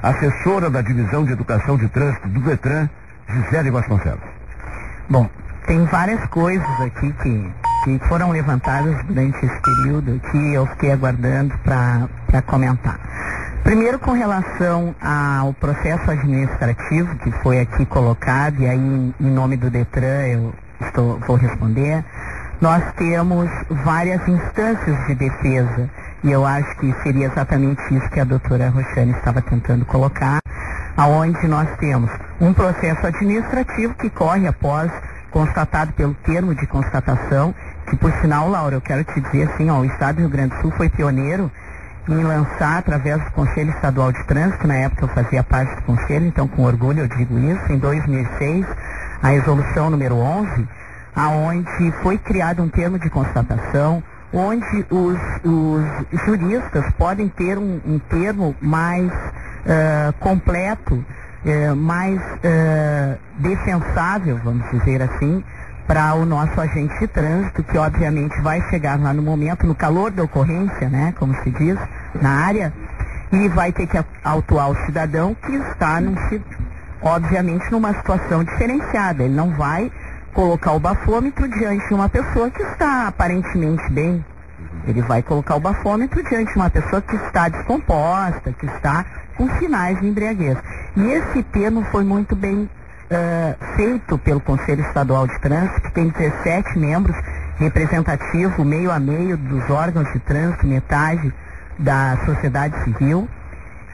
Speaker 1: assessora da Divisão de Educação de Trânsito do Detran, Gisele Vasconcelos.
Speaker 3: Bom, tem várias coisas aqui que foram levantadas durante esse período que eu fiquei aguardando para comentar. Primeiro, com relação ao processo administrativo que foi aqui colocado, e aí em nome do Detran eu vou responder, nós temos várias instâncias de defesa, e eu acho que seria exatamente isso que a doutora Roxane estava tentando colocar, aonde nós temos um processo administrativo que corre após constatado pelo termo de constatação, que por sinal, Laura, eu quero te dizer assim, ó, o Estado do Rio Grande do Sul foi pioneiro em lançar, através do Conselho Estadual de Trânsito, na época eu fazia parte do Conselho, então com orgulho eu digo isso, em 2006, a resolução número 11, aonde foi criado um termo de constatação, onde os juristas podem ter um termo mais completo, mais defensável, vamos dizer assim, para o nosso agente de trânsito, que obviamente vai chegar lá no momento, no calor da ocorrência, né, como se diz, na área, e vai ter que autuar o cidadão que está, obviamente, numa situação diferenciada. Ele não vai colocar o bafômetro diante de uma pessoa que está aparentemente bem, Ele vai colocar o bafômetro diante de uma pessoa que está descomposta, que está com sinais de embriaguez. E esse termo foi muito bem feito pelo Conselho Estadual de Trânsito, que tem 17 membros, representativo, meio a meio dos órgãos de trânsito, metade da sociedade civil,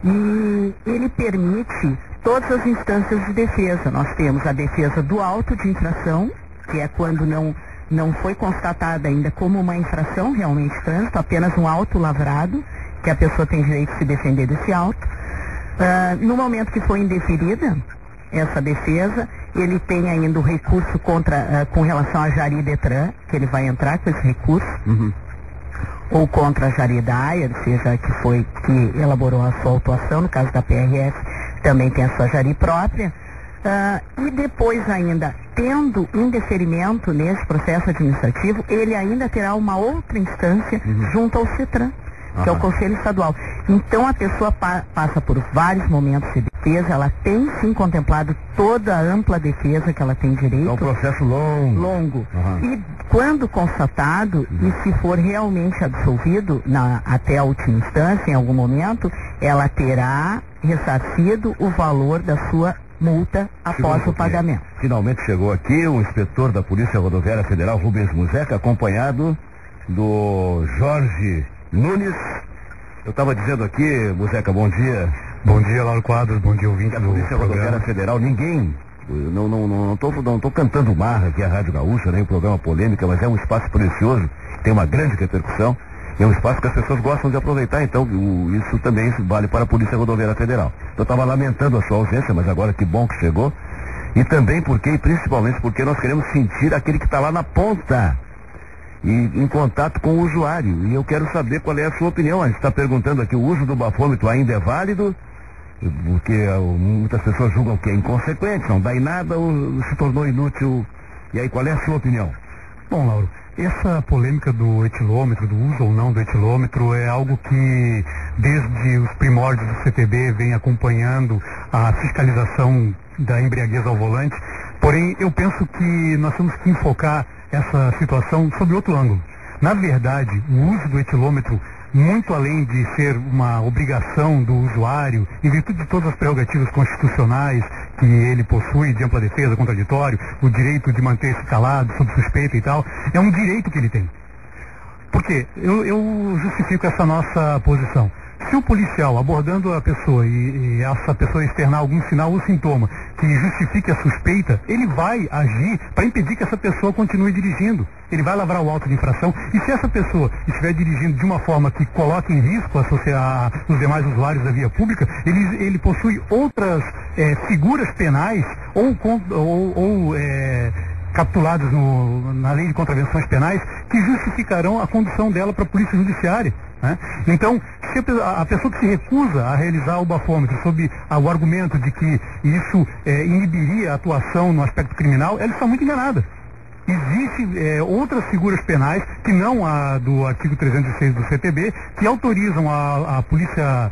Speaker 3: e ele permite todas as instâncias de defesa. Nós temos a defesa do auto de infração, que é quando não foi constatada ainda como uma infração realmente de trânsito, apenas um auto lavrado, que a pessoa tem direito de se defender desse auto. No momento que foi indeferida essa defesa, ele tem ainda o recurso com relação a Jari Detran, que ele vai entrar com esse recurso, ou contra a Jari Dyer, seja que elaborou a sua autuação, no caso da PRF, também tem a sua Jari própria. E depois ainda, tendo indeferimento nesse processo administrativo, ele ainda terá uma outra instância junto ao CETRAN, que é o Conselho Estadual. Então a pessoa passa por vários momentos de defesa, ela tem sim contemplado toda a ampla defesa que ela tem direito.
Speaker 1: É um processo longo.
Speaker 3: E quando constatado, e se for realmente absolvido até a última instância, em algum momento, ela terá ressarcido o valor da sua multa após o pagamento.
Speaker 1: Finalmente chegou aqui o inspetor da Polícia Rodoviária Federal, Rubens Muzeca, acompanhado do Jorge Nunes. Eu estava dizendo aqui, Muzeca, bom dia.
Speaker 5: Bom dia, Lauro Quadros, bom dia, ouvinte do
Speaker 1: Polícia Rodoviária Federal, ninguém, não tô cantando marra aqui a Rádio Gaúcha, nem o programa Polêmica, mas é um espaço precioso, tem uma grande repercussão, é um espaço que as pessoas gostam de aproveitar, então isso também vale para a Polícia Rodoviária Federal. Eu estava lamentando a sua ausência, mas agora que bom que chegou, e também principalmente porque nós queremos sentir aquele que está lá na ponta, e em contato com o usuário, e eu quero saber qual é a sua opinião. A gente está perguntando aqui, o uso do bafômetro ainda é válido? Porque muitas pessoas julgam que é inconsequente, não dá em nada ou se tornou inútil. E aí, qual é a sua opinião?
Speaker 5: Bom, Lauro, essa polêmica do etilômetro, do uso ou não do etilômetro, é algo que desde os primórdios do CTB vem acompanhando a fiscalização da embriaguez ao volante. Porém, eu penso que nós temos que enfocar essa situação sob outro ângulo. Na verdade, o uso do etilômetro, muito além de ser uma obrigação do usuário, em virtude de todas as prerrogativas constitucionais que ele possui, de ampla defesa, contraditório, o direito de manter-se calado, sob suspeita e tal, é um direito que ele tem. Por quê? Eu justifico essa nossa posição. Se o policial, abordando a pessoa e essa pessoa externar algum sinal ou sintoma que justifique a suspeita, ele vai agir para impedir que essa pessoa continue dirigindo. Ele vai lavrar o auto de infração, e se essa pessoa estiver dirigindo de uma forma que coloque em risco os demais usuários da via pública, ele possui outras figuras penais ou capituladas na lei de contravenções penais que justificarão a condução dela para a polícia judiciária. Né? Então, se a pessoa que se recusa a realizar o bafômetro sob o argumento de que isso inibiria a atuação no aspecto criminal, ela está muito enganada. Existem outras figuras penais, que não a do artigo 306 do CTB, que autorizam a polícia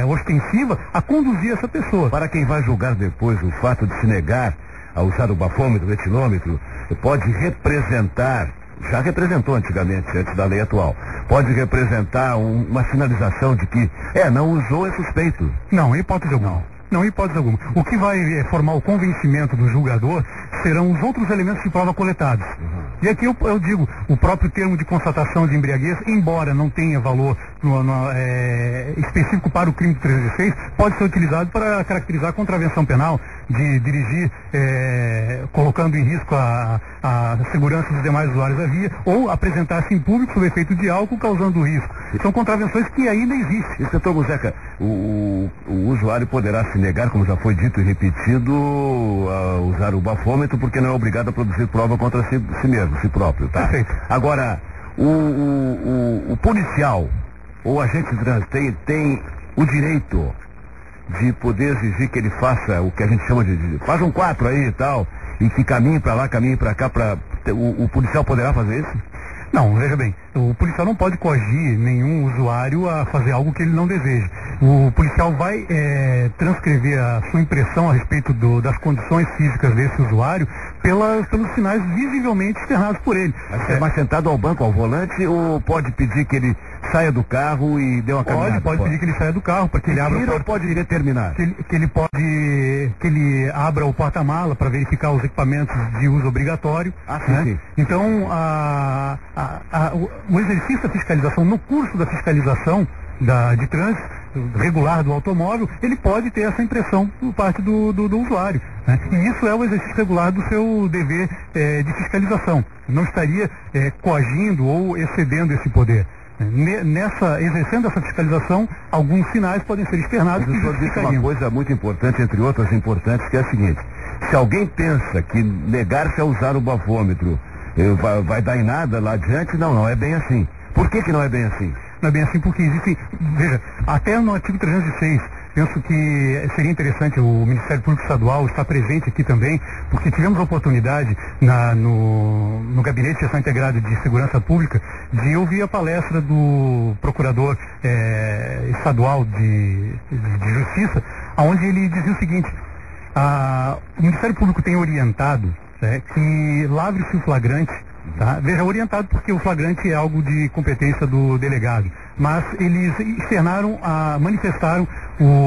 Speaker 5: ostensiva a conduzir essa pessoa.
Speaker 1: Para quem vai julgar depois o fato de se negar a usar o bafômetro, o etilômetro, pode representar, já representou antigamente, antes da lei atual, pode representar uma sinalização de que, não usou, é suspeito.
Speaker 5: Não, em hipótese alguma. Não, em hipótese alguma. O que vai formar o convencimento do julgador serão os outros elementos de prova coletados. E aqui eu digo, o próprio termo de constatação de embriaguez, embora não tenha valor específico para o crime de 316, pode ser utilizado para caracterizar a contravenção penal de dirigir colocando em risco a segurança dos demais usuários da via, ou apresentar-se em público sob efeito de álcool causando risco. São contravenções que ainda existem.
Speaker 1: Inspetor Muzeca, o usuário poderá se negar, como já foi dito e repetido, a usar o bafômetro, porque não é obrigado a produzir prova contra si mesmo, si próprio, tá?
Speaker 5: Perfeito.
Speaker 1: Agora, o policial ou agente de trânsito tem o direito de poder exigir que ele faça o que a gente chama de faz um 4 aí e tal, e que caminhe para lá, caminhe para cá, o policial poderá fazer isso?
Speaker 5: Não, veja bem, o policial não pode coagir nenhum usuário a fazer algo que ele não deseja. O policial vai transcrever a sua impressão a respeito das condições físicas desse usuário pelos sinais visivelmente externados por ele.
Speaker 1: Mas sentado ao banco, ao volante, ou pode pedir que ele saia do carro e dê uma caminhada?
Speaker 5: Pode pedir que ele saia do carro, para que ele abra o
Speaker 1: porta, pode determinar.
Speaker 5: Que ele abra o porta-mala para verificar os equipamentos de uso obrigatório.
Speaker 1: Sim.
Speaker 5: Então, o exercício da fiscalização, no curso da fiscalização de trânsito regular do automóvel, ele pode ter essa impressão por parte do usuário, né? E isso é o exercício regular do seu dever de fiscalização. Não estaria coagindo ou excedendo esse poder. Exercendo essa fiscalização, alguns sinais podem ser externados.
Speaker 1: Mas o senhor disse uma coisa muito importante, entre outras importantes, que é a seguinte: se alguém pensa que negar-se a usar o bafômetro vai dar em nada lá adiante, não é bem assim. Por que não é bem assim?
Speaker 5: Não é bem assim porque existem, veja, até no artigo 306, penso que seria interessante o Ministério Público Estadual estar presente aqui também, porque tivemos a oportunidade no Gabinete de Gestão Integrada de Segurança Pública de ouvir a palestra do Procurador Estadual de Justiça, onde ele dizia o seguinte: o Ministério Público tem orientado que lavre-se o flagrante. Tá? Veja, orientado porque o flagrante é algo de competência do delegado, mas eles manifestaram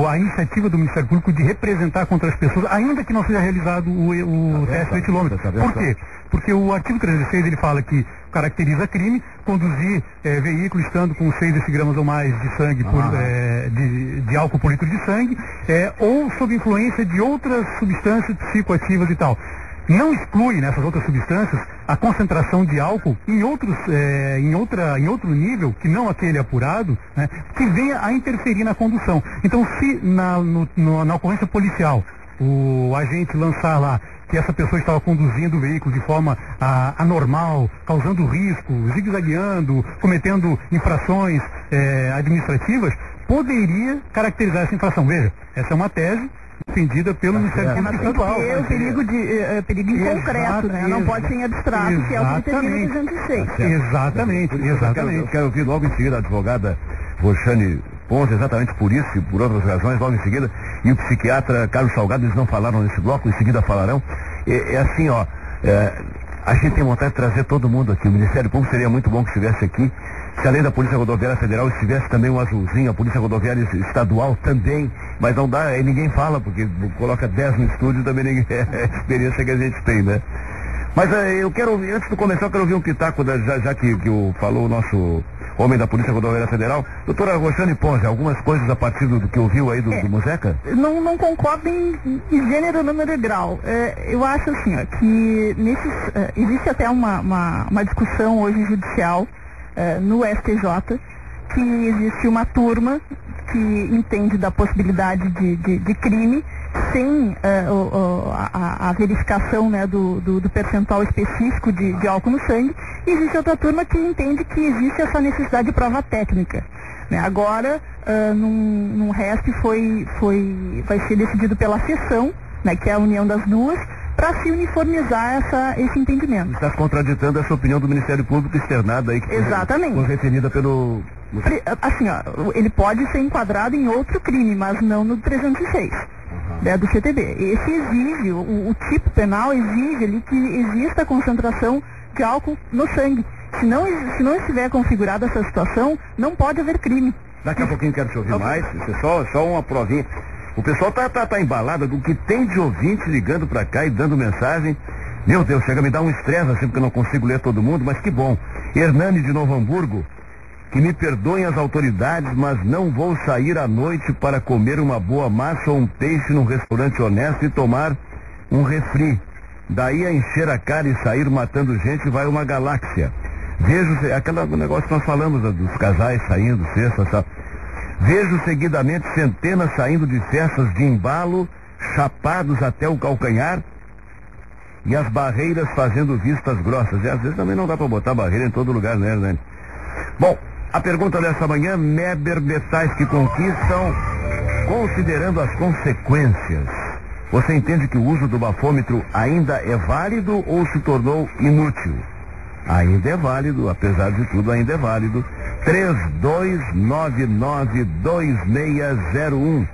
Speaker 5: a iniciativa do Ministério Público de representar contra as pessoas, ainda que não seja realizado o teste do etilômetro. Por quê? Porque o artigo 306 ele fala que caracteriza crime conduzir veículo estando com 6 decigramas ou mais de sangue de álcool por litro de sangue, ou sob influência de outras substâncias psicoativas e tal. Não exclui nessas outras substâncias a concentração de álcool em outro nível, que não aquele apurado, né, que venha a interferir na condução. Então, se na ocorrência policial o agente lançar lá que essa pessoa estava conduzindo o veículo de forma anormal, causando risco, zigue-zagueando, cometendo infrações administrativas, poderia caracterizar essa infração. Veja, essa é uma tese defendida pelo Ministério Público Estadual.
Speaker 3: É o perigo em concreto, né? Não pode ser em abstrato, que é o que determina o 306.
Speaker 5: Exatamente.
Speaker 1: Eu quero ouvir logo em seguida a advogada Roxane Ponce, exatamente por isso e por outras razões, logo em seguida, e o psiquiatra Carlos Salgado. Eles não falaram nesse bloco, em seguida falarão. A gente tem vontade de trazer todo mundo aqui. O Ministério Público seria muito bom que estivesse aqui. Se além da Polícia Rodoviária Federal estivesse também um azulzinho, a Polícia Rodoviária Estadual também, mas não dá, ninguém fala, porque coloca 10 no estúdio, também ninguém, é a experiência que a gente tem, né? Mas eu quero, antes de começar, eu quero ouvir um pitaco, já que falou o nosso homem da Polícia Rodoviária Federal. Doutora Roxane Ponce, algumas coisas a partir do que ouviu aí do Muzeca?
Speaker 3: Não concordo em gênero, número e grau. Eu acho assim, que existe até uma discussão hoje judicial no STJ, que existe uma turma que entende da possibilidade de crime sem a verificação, né, do percentual específico de álcool no sangue, e existe outra turma que entende que existe essa necessidade de prova técnica. Né? Agora, num RESP vai ser decidido pela seção, né, que é a união das duas, para se uniformizar esse entendimento.
Speaker 1: Está contraditando essa opinião do Ministério Público externada aí, que
Speaker 3: exatamente.
Speaker 1: Foi referida pelo...
Speaker 3: Assim, ele pode ser enquadrado em outro crime, mas não no 306, do CTB. Esse exige, o tipo penal exige ali que exista a concentração de álcool no sangue. Se não estiver configurada essa situação, não pode haver crime.
Speaker 1: Daqui a pouquinho quero te ouvir mais, isso é só uma provinha. O pessoal tá embalado do que tem de ouvinte ligando pra cá e dando mensagem. Meu Deus, chega a me dar um estresse assim, porque eu não consigo ler todo mundo, mas que bom. Hernani de Novo Hamburgo: que me perdoem as autoridades, mas não vou sair à noite para comer uma boa massa ou um peixe num restaurante honesto e tomar um refri. Daí a encher a cara e sair matando gente vai uma galáxia. Vejo, aquele negócio que nós falamos dos casais saindo, cestas, sabe? Vejo seguidamente centenas saindo de festas de embalo, chapados até o calcanhar, e as barreiras fazendo vistas grossas. E às vezes também não dá para botar barreira em todo lugar, né, Hernani? Bom, a pergunta dessa manhã: Meber, metais que conquistam, considerando as consequências, você entende que o uso do bafômetro ainda é válido ou se tornou inútil? Ainda é válido, apesar de tudo, ainda é válido. 32992601.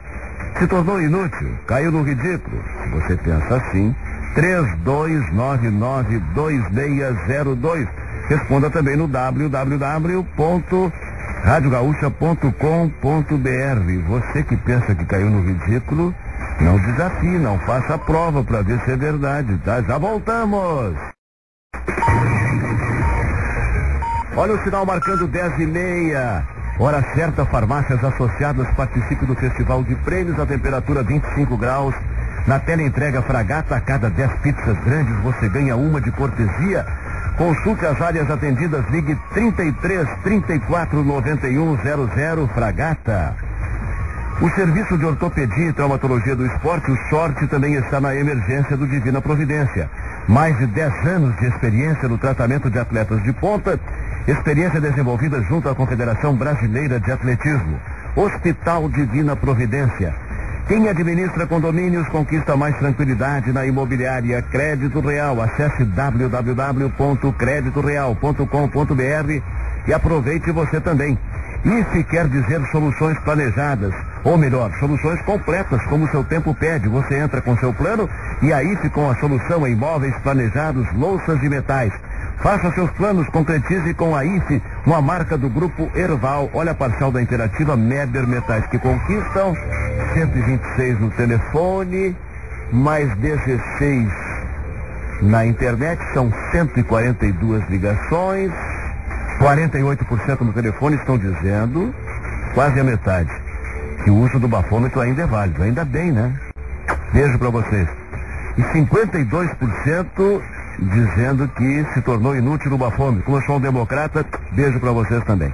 Speaker 1: Se tornou inútil, caiu no ridículo. Se você pensa assim, 3299-2602. Responda também no www.radiogaúcha.com.br. Você que pensa que caiu no ridículo, não desafie, não faça a prova para ver se é verdade, tá? Já voltamos! Olha o sinal marcando 10h30. Hora certa, Farmácias Associadas participe do Festival de Prêmios, a temperatura 25 graus. Na tela entrega Fragata, a cada 10 pizzas grandes você ganha uma de cortesia. Consulte as áreas atendidas, ligue 33 34 91 00 Fragata. O Serviço de Ortopedia e Traumatologia do Esporte, o SORTE, também está na emergência do Divina Providência. Mais de 10 anos de experiência no tratamento de atletas de ponta, experiência desenvolvida junto à Confederação Brasileira de Atletismo. Hospital Divina Providência. Quem administra condomínios conquista mais tranquilidade na imobiliária Crédito Real. Acesse www.creditoreal.com.br e aproveite você também. IFE quer dizer soluções planejadas, ou melhor, soluções completas, como o seu tempo pede. Você entra com seu plano e a IFE com a solução em imóveis planejados, louças e metais. Faça seus planos, concretize com a IFE, uma marca do Grupo Erval. Olha a parcial da Interativa Meber Metais que conquistam. 126 no telefone, mais 16 na internet, são 142 ligações. 48% no telefone estão dizendo, quase a metade, que o uso do bafômetro ainda é válido. Ainda bem, né? Beijo pra vocês. E 52% dizendo que se tornou inútil o bafômetro. Como eu sou um democrata, beijo pra vocês também.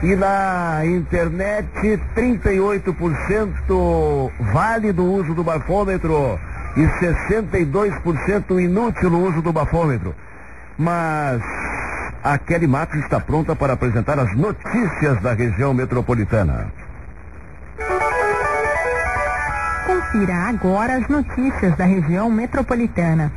Speaker 1: E na internet, 38% válido o uso do bafômetro e 62% inútil o uso do bafômetro. Mas a Kelly Matos está pronta para apresentar as notícias da região metropolitana.
Speaker 3: Confira agora as notícias da região metropolitana.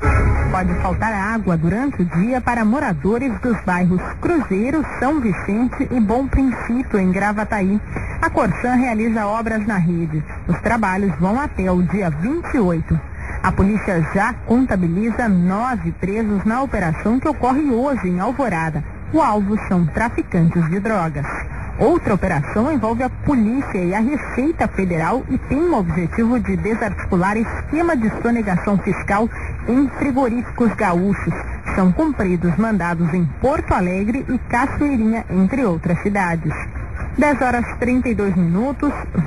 Speaker 3: Pode faltar água durante o dia para moradores dos bairros Cruzeiro, São Vicente e Bom Princípio, em Gravataí. A Corsan realiza obras na rede. Os trabalhos vão até o dia 28. A polícia já contabiliza 9 presos na operação que ocorre hoje em Alvorada. O alvo são traficantes de drogas. Outra operação envolve a polícia e a Receita Federal e tem o objetivo de desarticular esquema de sonegação fiscal em frigoríficos gaúchos. São cumpridos mandados em Porto Alegre e Cachoeirinha, entre outras cidades. 10h32,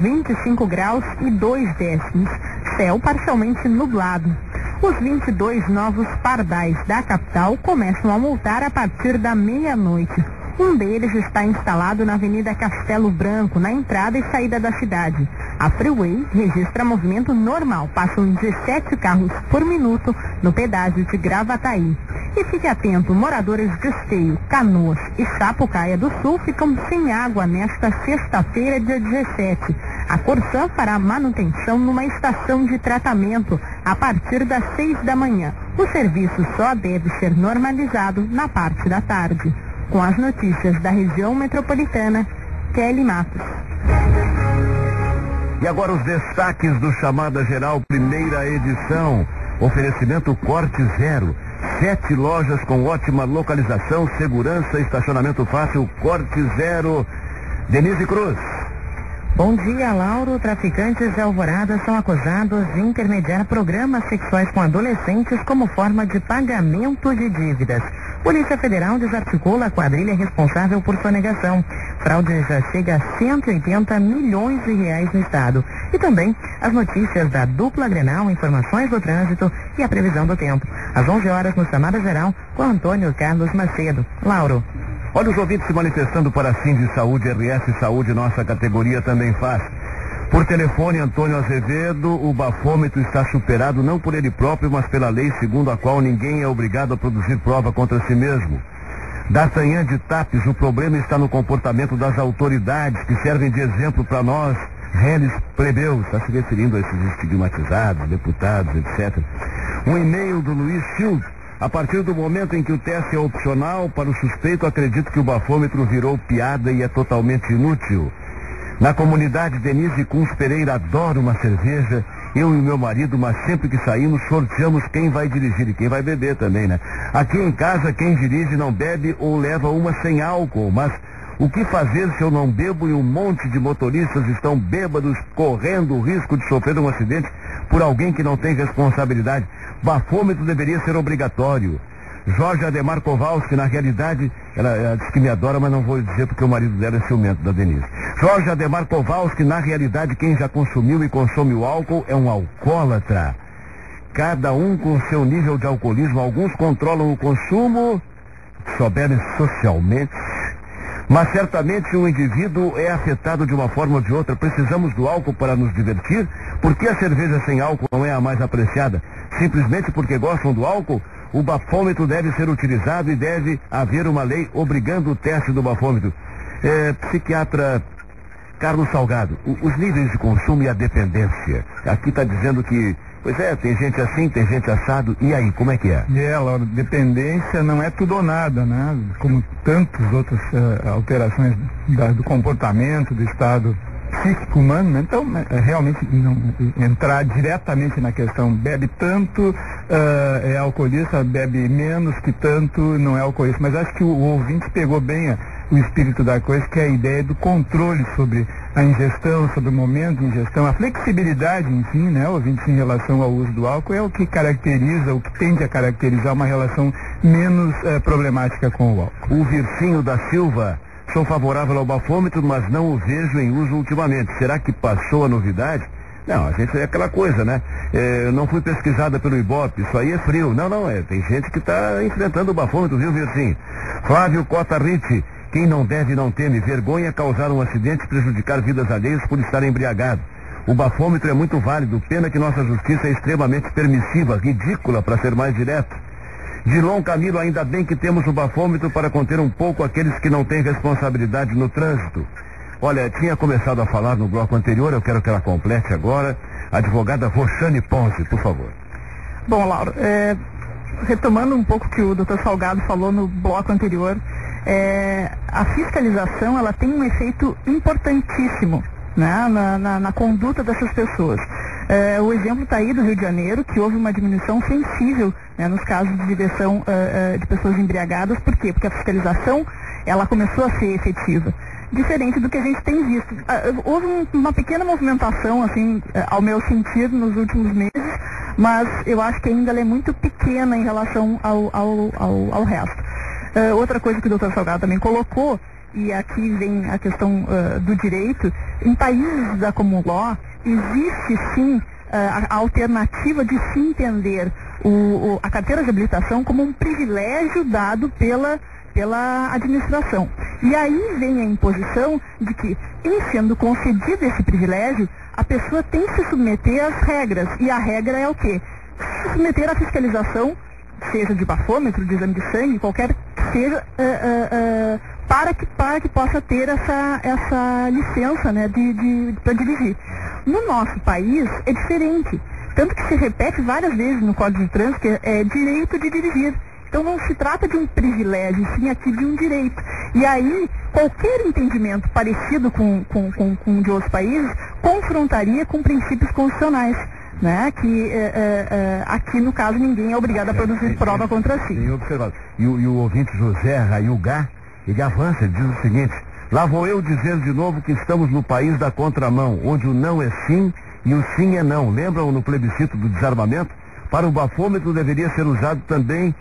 Speaker 3: 25 graus e 2 décimos. Céu parcialmente nublado. Os 22 novos pardais da capital começam a multar a partir da meia-noite. Um deles está instalado na Avenida Castelo Branco, na entrada e saída da cidade. A Freeway registra movimento normal, passam 17 carros por minuto no pedágio de Gravataí. E fique atento, moradores de Esteio, Canoas e Sapucaia do Sul ficam sem água nesta sexta-feira, dia 17. A Corsan fará manutenção numa estação de tratamento a partir das 6 da manhã. O serviço só deve ser normalizado na parte da tarde. Com as notícias da região metropolitana, Kelly Matos.
Speaker 1: E agora os destaques do Chamada Geral, primeira edição. Oferecimento Corte Zero. 7 lojas com ótima localização, segurança, estacionamento fácil. Corte Zero. Denise Cruz.
Speaker 6: Bom dia, Lauro. Traficantes de Alvorada são acusados de intermediar programas sexuais com adolescentes como forma de pagamento de dívidas. Polícia Federal desarticula a quadrilha responsável por sonegação. Fraude já chega a 180 milhões de reais no estado. E também as notícias da dupla Grenal, informações do trânsito e a previsão do tempo. Às 11 horas no Chamada Geral com Antônio Carlos Macedo. Lauro.
Speaker 1: Olha os ouvintes se manifestando para a Sindi Saúde, RS Saúde, nossa categoria também faz. Por telefone, Antônio Azevedo, o bafômetro está superado não por ele próprio, mas pela lei segundo a qual ninguém é obrigado a produzir prova contra si mesmo. D'Artagnan de Tapes, o problema está no comportamento das autoridades que servem de exemplo para nós, réis plebeus, está se referindo a esses estigmatizados, deputados, etc. Um e-mail do Luiz Schild. A partir do momento em que o teste é opcional, para o suspeito, acredito que o bafômetro virou piada e é totalmente inútil. Na comunidade, Denise Kunz Pereira adora uma cerveja eu e meu marido, mas sempre que saímos sorteamos quem vai dirigir e quem vai beber também, né? Aqui em casa quem dirige não bebe ou leva uma sem álcool, mas o que fazer se eu não bebo e um monte de motoristas estão bêbados, correndo o risco de sofrer um acidente por alguém que não tem responsabilidade? Bafômetro deveria ser obrigatório. Jorge Ademar Kowalski, na realidade, ela diz que me adora, mas não vou dizer porque o marido dela é ciumento, da Denise. Jorge Ademar Kowalski, na realidade, quem já consumiu e consome o álcool é um alcoólatra. Cada um com seu nível de alcoolismo, alguns controlam o consumo, souberem socialmente, mas certamente o indivíduo é afetado de uma forma ou de outra. Precisamos do álcool para nos divertir? Por que a cerveja sem álcool não é a mais apreciada? Simplesmente porque gostam do álcool? O bafômetro deve ser utilizado e deve haver uma lei obrigando o teste do bafômetro. Psiquiatra Carlos Salgado, os níveis de consumo e a dependência. Aqui está dizendo que, pois é, tem gente assim, tem gente assado, e aí, como é que é?
Speaker 2: Laura, dependência não é tudo ou nada, né? Como tantas outras alterações do comportamento, do estado psíquico humano, né? Então, realmente, não entrar diretamente na questão, bebe tanto, é alcoolista, bebe menos que tanto, não é alcoolista. Mas acho que o ouvinte pegou bem o espírito da coisa, que é a ideia do controle sobre a ingestão, sobre o momento de ingestão, a flexibilidade, enfim, né, ouvinte, em relação ao uso do álcool, é o que caracteriza, o que tende a caracterizar uma relação menos problemática com o álcool.
Speaker 1: O Vircinho da Silva, sou favorável ao bafômetro, mas não o vejo em uso ultimamente. Será que passou a novidade? Não, a gente é aquela coisa, né? Eu não fui pesquisada pelo Ibope, isso aí é frio. Não, tem gente que está enfrentando o bafômetro, viu, Vircinho? Flávio Cota Ricci, quem não deve não teme, vergonha causar um acidente e prejudicar vidas alheias por estar embriagado. O bafômetro é muito válido, pena que nossa justiça é extremamente permissiva, ridícula para ser mais direto. Dilon Camilo, ainda bem que temos o bafômetro para conter um pouco aqueles que não têm responsabilidade no trânsito. Olha, tinha começado a falar no bloco anterior, eu quero que ela complete agora. Advogada Roxane Ponce, por favor.
Speaker 3: Bom, Laura, retomando um pouco o que o Dr. Salgado falou no bloco anterior, a fiscalização ela tem um efeito importantíssimo, né, na conduta dessas pessoas. O exemplo está aí do Rio de Janeiro, que houve uma diminuição sensível, né, nos casos de direção de pessoas embriagadas. Por quê? Porque a fiscalização ela começou a ser efetiva, diferente do que a gente tem visto. Houve uma pequena movimentação, assim, ao meu sentir, nos últimos meses, mas eu acho que ainda ela é muito pequena em relação ao resto. Outra coisa que o Dr. Salgado também colocou, e aqui vem a questão do direito, em países da common law, existe sim a alternativa de se entender a carteira de habilitação como um privilégio dado pela administração. E aí vem a imposição de que, em sendo concedido esse privilégio, a pessoa tem que se submeter às regras. E a regra é o quê? Se submeter à fiscalização, seja de bafômetro, de exame de sangue, qualquer que seja, para que possa ter essa licença, né, para dirigir. No nosso país é diferente, tanto que se repete várias vezes no Código de Trânsito que é direito de dirigir. Então não se trata de um privilégio, sim aqui de um direito. E aí, qualquer entendimento parecido com de outros países confrontaria com princípios constitucionais, né? Que aqui, no caso, ninguém é obrigado a produzir prova contra si.
Speaker 1: E o ouvinte José Raiugá, ele avança, ele diz o seguinte: lá vou eu dizer de novo que estamos no país da contramão, onde o não é sim e o sim é não. Lembram no plebiscito do desarmamento? Para o bafômetro deveria ser usada também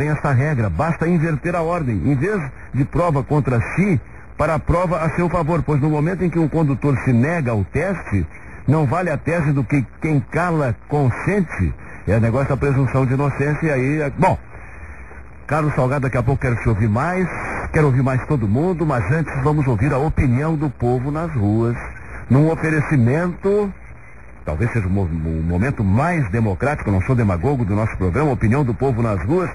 Speaker 1: esta regra. Basta inverter a ordem. Em vez de prova contra si, para a prova a seu favor. Pois no momento em que um condutor se nega ao teste, não vale a tese do que quem cala consente. É o negócio da presunção de inocência. E aí, bom, Carlos Salgado, daqui a pouco quero te ouvir mais. Quero ouvir mais todo mundo, mas antes vamos ouvir a opinião do povo nas ruas, num oferecimento, talvez seja o momento mais democrático, não sou demagogo, do nosso programa, opinião do povo nas ruas,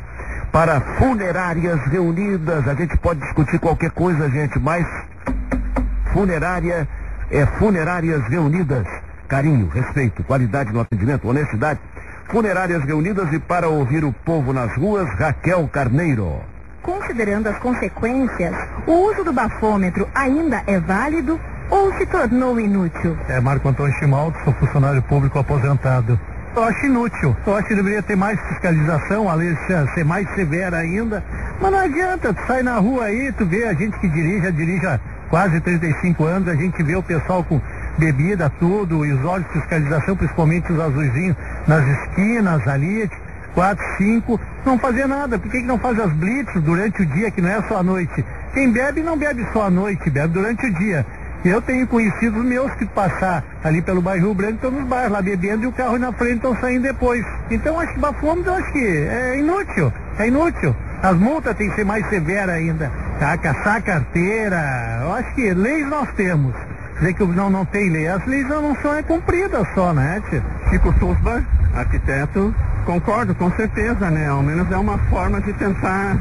Speaker 1: para Funerárias Reunidas. A gente pode discutir qualquer coisa, gente, mas funerária é Funerárias Reunidas. Carinho, respeito, qualidade no atendimento, honestidade. Funerárias Reunidas. E para ouvir o povo nas ruas, Raquel Carneiro.
Speaker 6: Considerando as consequências, o uso do bafômetro ainda é válido? ou se tornou inútil?
Speaker 4: Marco Antônio Chimaldo, sou funcionário público aposentado. Eu acho inútil. Eu acho que deveria ter mais fiscalização, a lei ser mais severa ainda. Mas não adianta, tu sai na rua aí, tu vê a gente que dirige há quase 35 anos, a gente vê o pessoal com bebida, tudo, e os ólleos de fiscalização, principalmente os azulzinhos, nas esquinas ali, 4, 5, não fazer nada. Por que não faz as blitz durante o dia, que não é só à noite? Quem bebe não bebe só à noite, bebe durante o dia. Eu tenho conhecidos meus que passar ali pelo bairro Rio Branco, estão nos bairros lá bebendo e o carro na frente estão saindo depois. Então acho que bafômetro, acho que é inútil. As multas têm que ser mais severas ainda, tá? Caçar a carteira, eu acho que leis nós temos. Dizer que não tem lei, as leis não são cumpridas só, né, tia?
Speaker 2: Chico Susba, arquiteto, concordo, com certeza, né? Ao menos é uma forma de tentar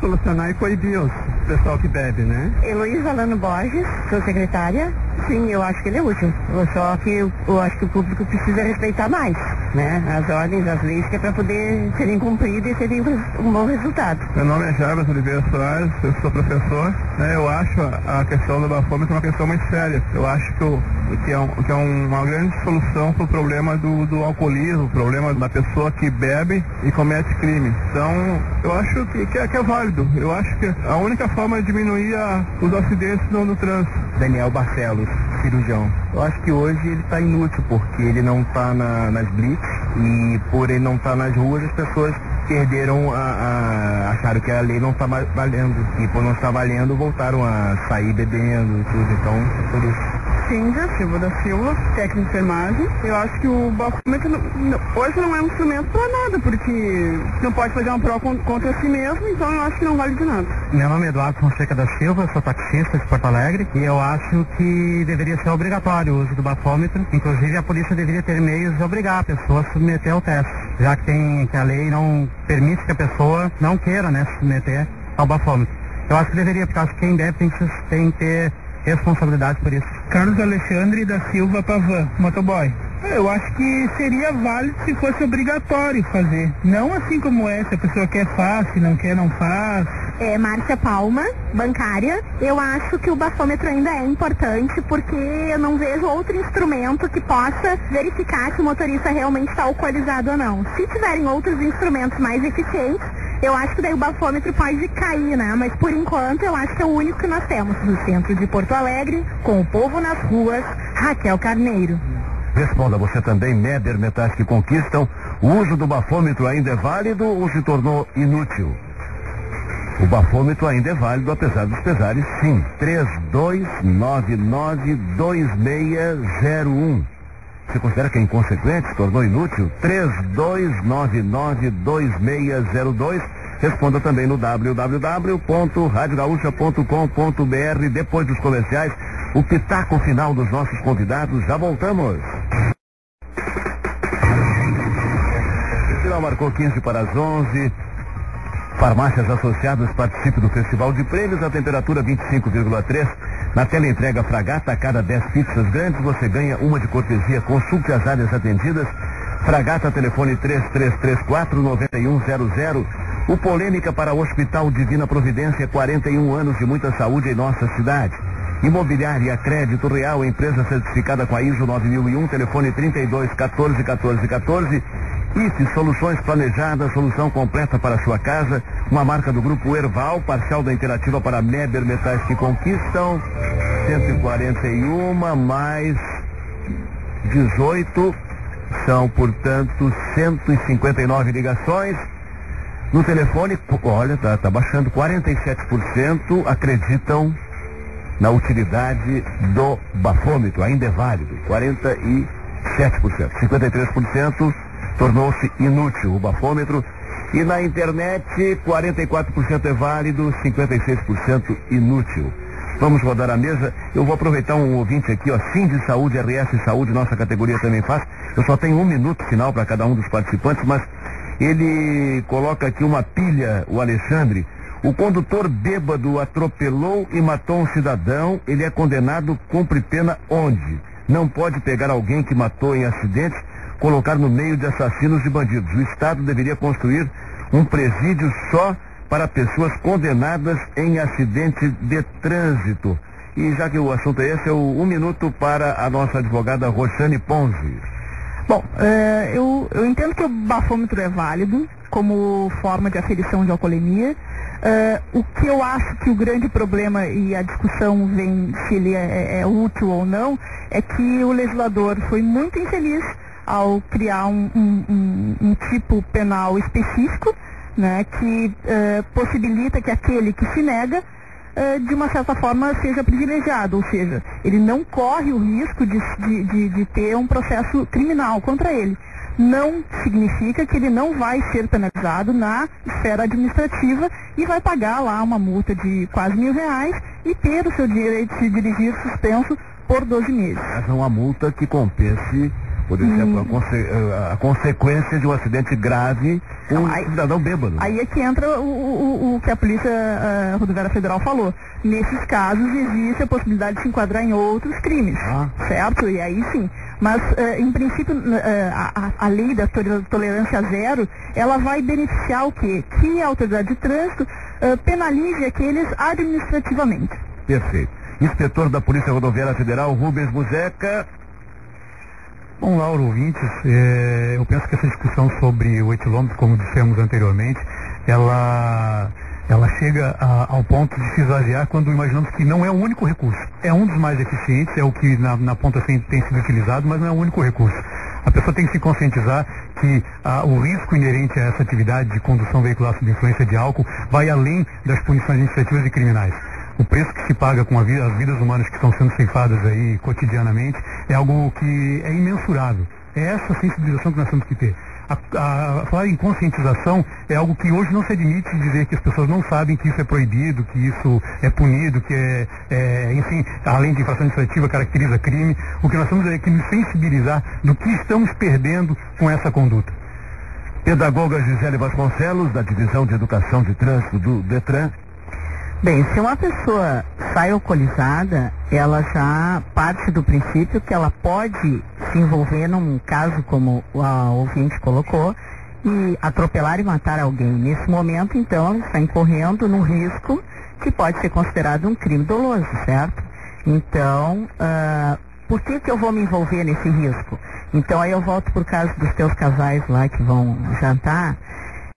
Speaker 2: solucionar e coibir o pessoal que bebe, né?
Speaker 6: Heloísa Alano Borges, sou secretária. Sim, eu acho que ele é útil. Só que eu acho que o público precisa respeitar mais, né? As ordens, as leis, que é para poder serem cumpridas e terem um bom resultado.
Speaker 2: Meu nome é Jarbas Oliveira Soares, eu sou professor, né? Eu acho a questão do bafômetro uma questão muito séria. Eu acho que é uma grande solução para o problema do alcoolismo, o problema da pessoa que bebe e comete crime. Então, eu acho que é válido. Eu acho que a única forma de diminuir os acidentes no trânsito.
Speaker 4: Daniel Barcelos, cirurgião. Eu acho que hoje ele está inútil, porque ele não está nas blitz, e por ele não estar nas ruas, as pessoas perderam acharam que a lei não está valendo, e por não estar valendo, voltaram a sair bebendo e tudo. Então, tudo isso.
Speaker 2: Cíndia Silva da Silva, técnico de enfermagem. Eu acho que o bafômetro hoje não é um instrumento para nada, porque não pode fazer uma prova contra si mesmo, então eu acho que não vale de nada.
Speaker 4: Meu nome é Eduardo Fonseca da Silva, sou taxista de Porto Alegre, e eu acho que deveria ser obrigatório o uso do bafômetro. Inclusive a polícia deveria ter meios de obrigar a pessoa a submeter ao teste, já que a lei não permite que a pessoa não queira, né, se submeter ao bafômetro. Eu acho que deveria, porque acho que quem deve tem que ter responsabilidade por isso.
Speaker 2: Carlos Alexandre da Silva Pavan, motoboy. Eu acho que seria válido se fosse obrigatório fazer. Não assim como é, se a pessoa quer faz, se não quer não faz.
Speaker 7: Márcia Palma, bancária. Eu acho que o bafômetro ainda é importante, porque eu não vejo outro instrumento que possa verificar se o motorista realmente está alcoolizado ou não. Se tiverem outros instrumentos mais eficientes, eu acho que daí o bafômetro pode cair, né? Mas por enquanto eu acho que é o único que nós temos. No centro de Porto Alegre, com o povo nas ruas, Raquel Carneiro.
Speaker 1: Responda você também, Meber Metais que conquistam. O uso do bafômetro ainda é válido ou se tornou inútil? O bafômetro ainda é válido, apesar dos pesares, sim. 32992601. Você considera que é inconsequente, se tornou inútil? 32992602. Responda também no www.radiogaúcha.com.br. Depois dos comerciais, o pitaco final dos nossos convidados. Já voltamos. O sinal marcou 15 para as 11. Farmácias Associadas participe do Festival de Prêmios, a temperatura 25,3. Na tela entrega Fragata, a cada 10 pizzas grandes você ganha uma de cortesia. Consulte as áreas atendidas. Fragata, telefone 3334-9100. O Polêmica para o Hospital Divina Providência, 41 anos de muita saúde em nossa cidade. Imobiliária Crédito Real, empresa certificada com a ISO 9001, telefone 3214-1414. IFE, soluções planejadas, solução completa para a sua casa, uma marca do grupo Erval, parcial da Interativa para Meber Metais que conquistam, 141 mais 18, são portanto 159 ligações. No telefone, olha, tá baixando, 47% acreditam na utilidade do bafômetro, ainda é válido, 47%, 53% tornou-se inútil o bafômetro, e na internet 44% é válido, 56% inútil. Vamos rodar a mesa. Eu vou aproveitar um ouvinte aqui, ó, Sind Saúde, RS Saúde, nossa categoria também faz. Eu só tenho 1 minuto final para cada um dos participantes, mas ele coloca aqui uma pilha, o Alexandre. O condutor bêbado atropelou e matou um cidadão, ele é condenado, cumpre pena onde? Não pode pegar alguém que matou em acidente, colocar no meio de assassinos e bandidos. O Estado deveria construir um presídio só para pessoas condenadas em acidente de trânsito. E já que o assunto é esse, um minuto para a nossa advogada Roxane Ponzi.
Speaker 3: Bom, eu entendo que o bafômetro é válido como forma de aferição de alcoolemia. O que eu acho que o grande problema, e a discussão vem se ele é útil ou não, é que o legislador foi muito infeliz ao criar um tipo penal específico, né, que possibilita que aquele que se nega, de uma certa forma, seja privilegiado, ou seja, ele não corre o risco de ter um processo criminal contra ele. Não significa que ele não vai ser penalizado na esfera administrativa e vai pagar lá uma multa de quase R$1.000 e ter o seu direito de se dirigir suspenso por 12 meses.
Speaker 1: Mas é uma multa que compense, por exemplo, a consequência de um acidente grave com um cidadão bêbado.
Speaker 3: Aí é que entra o que a Polícia Rodoviária Federal falou. Nesses casos existe a possibilidade de se enquadrar em outros crimes, certo? E aí sim. Mas, em princípio, a lei da tolerância zero, ela vai beneficiar o quê? Que a autoridade de trânsito penalize aqueles administrativamente.
Speaker 1: Perfeito. Inspetor da Polícia Rodoviária Federal, Rubens Muzeca.
Speaker 5: Bom, Lauro, ouvintes, eu penso que essa discussão sobre o etilômetro, como dissemos anteriormente, ela chega ao ponto de se esvaziar quando imaginamos que não é o único recurso. É um dos mais eficientes, é o que na ponta tem sido utilizado, mas não é o único recurso. A pessoa tem que se conscientizar que o risco inerente a essa atividade de condução veicular sob influência de álcool vai além das punições administrativas e criminais. O preço que se paga com as vidas humanas que estão sendo ceifadas aí cotidianamente é algo que é imensurável. É essa sensibilização que nós temos que ter. Falar em conscientização é algo que hoje não se admite dizer que as pessoas não sabem que isso é proibido, que isso é punido, que enfim, além de infração administrativa, caracteriza crime. O que nós temos é que nos sensibilizar do que estamos perdendo com essa conduta.
Speaker 1: Pedagoga Gisele Vasconcelos, da Divisão de Educação de Trânsito do DETRAN.
Speaker 3: Bem, se uma pessoa sai alcoolizada, ela já parte do princípio que ela pode se envolver num caso como a ouvinte colocou e atropelar e matar alguém. Nesse momento, então, ela está incorrendo num risco que pode ser considerado um crime doloso, certo? Então, por que eu vou me envolver nesse risco? Então, aí eu volto por caso dos teus casais lá que vão jantar.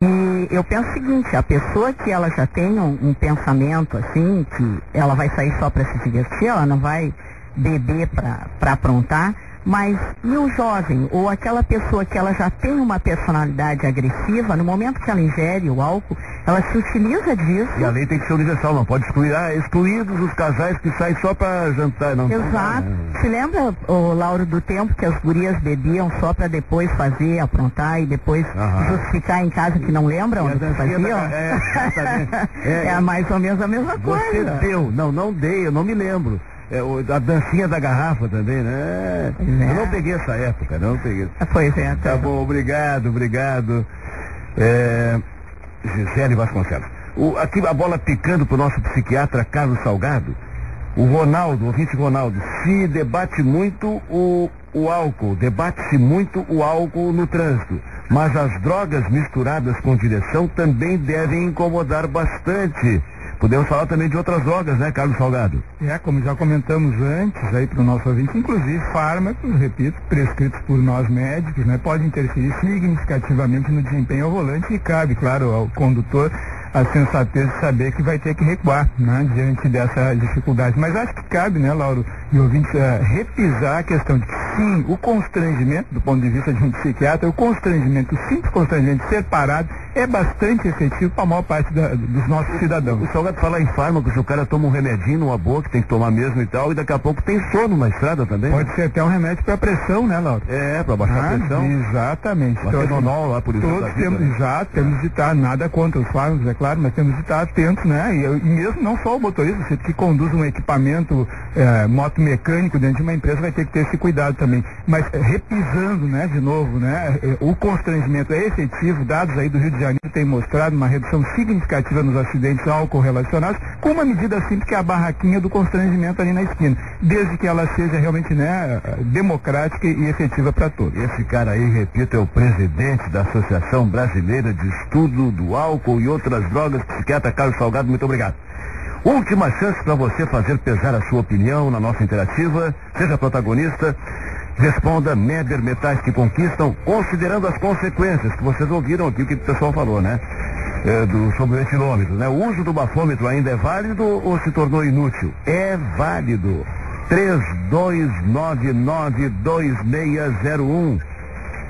Speaker 3: E eu penso o seguinte, a pessoa que ela já tem um pensamento assim, que ela vai sair só para se divertir, ela não vai beber para aprontar, mas e o jovem, ou aquela pessoa que ela já tem uma personalidade agressiva, no momento que ela ingere o álcool, ela se utiliza disso.
Speaker 1: E a lei tem que ser universal, não pode excluir, excluídos os casais que saem só para jantar. Não.
Speaker 3: Exato. Se lembra, Lauro, do tempo que as gurias bebiam só para depois fazer, aprontar e depois justificar em casa que não lembram onde faziam? É mais ou menos a mesma coisa.
Speaker 1: Você deu, não dei, eu não me lembro. A dancinha da garrafa também, né? Eu não peguei essa época, não peguei.
Speaker 3: Pois é.
Speaker 1: Tá bom, obrigado. Gisele Vasconcelos. Aqui a bola picando pro nosso psiquiatra Carlos Salgado. O ouvinte Ronaldo, se debate muito o álcool, debate-se muito o álcool no trânsito, mas as drogas misturadas com direção também devem incomodar bastante. Podemos falar também de outras drogas, né, Carlos Salgado?
Speaker 2: Como já comentamos antes aí para o nosso ouvinte, inclusive fármacos, repito, prescritos por nós médicos, né, podem interferir significativamente no desempenho ao volante e cabe, claro, ao condutor a sensatez de saber que vai ter que recuar, né, diante dessa dificuldade. Mas acho que cabe, né, Lauro e ouvintes, repisar a questão de que sim, o constrangimento, do ponto de vista de um psiquiatra, o simples constrangimento de ser parado é bastante efetivo para a maior parte dos nossos cidadãos.
Speaker 1: O Salgado fala em fármacos, o cara toma um remedinho numa boa que tem que tomar mesmo e tal, e daqui a pouco tem sono na estrada também.
Speaker 2: Pode ser até um remédio para pressão, né, Lauro?
Speaker 1: Para baixar a pressão.
Speaker 2: Exatamente.
Speaker 1: Então, lá, por exemplo.
Speaker 2: Temos de estar, nada contra os fármacos, é claro, mas temos de estar atentos, né? E mesmo não só o motorista, você que conduz um equipamento motomecânico dentro de uma empresa vai ter que ter esse cuidado também. Mas repisando, né, de novo, né, o constrangimento é efetivo, dados aí do Rio de Janeiro têm mostrado uma redução significativa nos acidentes álcool relacionados, com uma medida simples que é a barraquinha do constrangimento ali na esquina, desde que ela seja realmente, né, democrática e efetiva para todos.
Speaker 1: Esse cara aí, repito, é o presidente da Associação Brasileira de Estudo do Álcool e Outras Drogas, psiquiatra Carlos Salgado, muito obrigado. Última chance para você fazer pesar a sua opinião na nossa interativa. Seja protagonista. Responda: Meber Metais que Conquistam, considerando as consequências, que vocês ouviram aqui o que o pessoal falou, né? Sobre o etilômetro, né? O uso do bafômetro ainda é válido ou se tornou inútil? É válido. 3299-2601.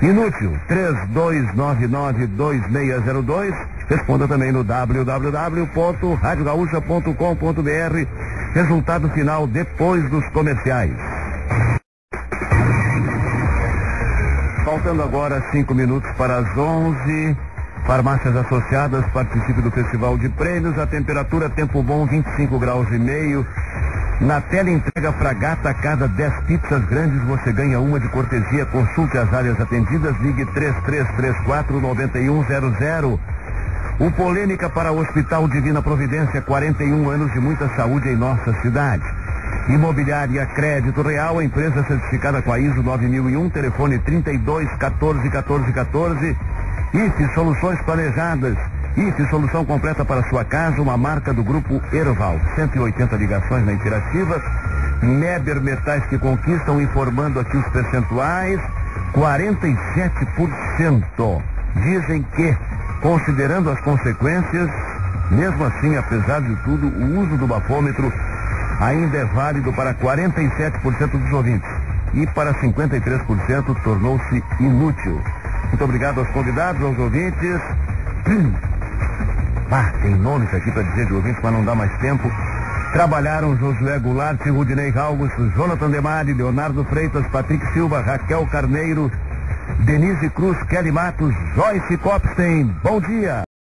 Speaker 1: Inútil. 3299-2602. Responda também no www.radiogaúcha.com.br. Resultado final depois dos comerciais. Faltando agora 5 minutos para as 11. Farmácias Associadas, participe do Festival de Prêmios. A temperatura, tempo bom, 25 graus e meio. Na tela entrega Fragata, a cada 10 pizzas grandes você ganha uma de cortesia. Consulte as áreas atendidas, ligue 3334-9100. O Polêmica para o Hospital Divina Providência, 41 anos de muita saúde em nossa cidade. Imobiliária Crédito Real, a empresa certificada com a ISO 9001, telefone 3214-1414. IFE Soluções Planejadas. IFE Solução completa para sua casa, uma marca do Grupo Erval. 180 ligações na interativa. Meber Metais que Conquistam, informando aqui os percentuais. 47%. Dizem que, considerando as consequências, mesmo assim, apesar de tudo, o uso do bafômetro ainda é válido para 47% dos ouvintes. E para 53% tornou-se inútil. Muito obrigado aos convidados, aos ouvintes. Tem nomes aqui para dizer de ouvintes, mas não dá mais tempo. Trabalharam Josué Goulart, Rudinei Galgos, Jonathan Demari, Leonardo Freitas, Patrick Silva, Raquel Carneiro, Denise Cruz, Kelly Matos, Joyce Copstein. Bom dia.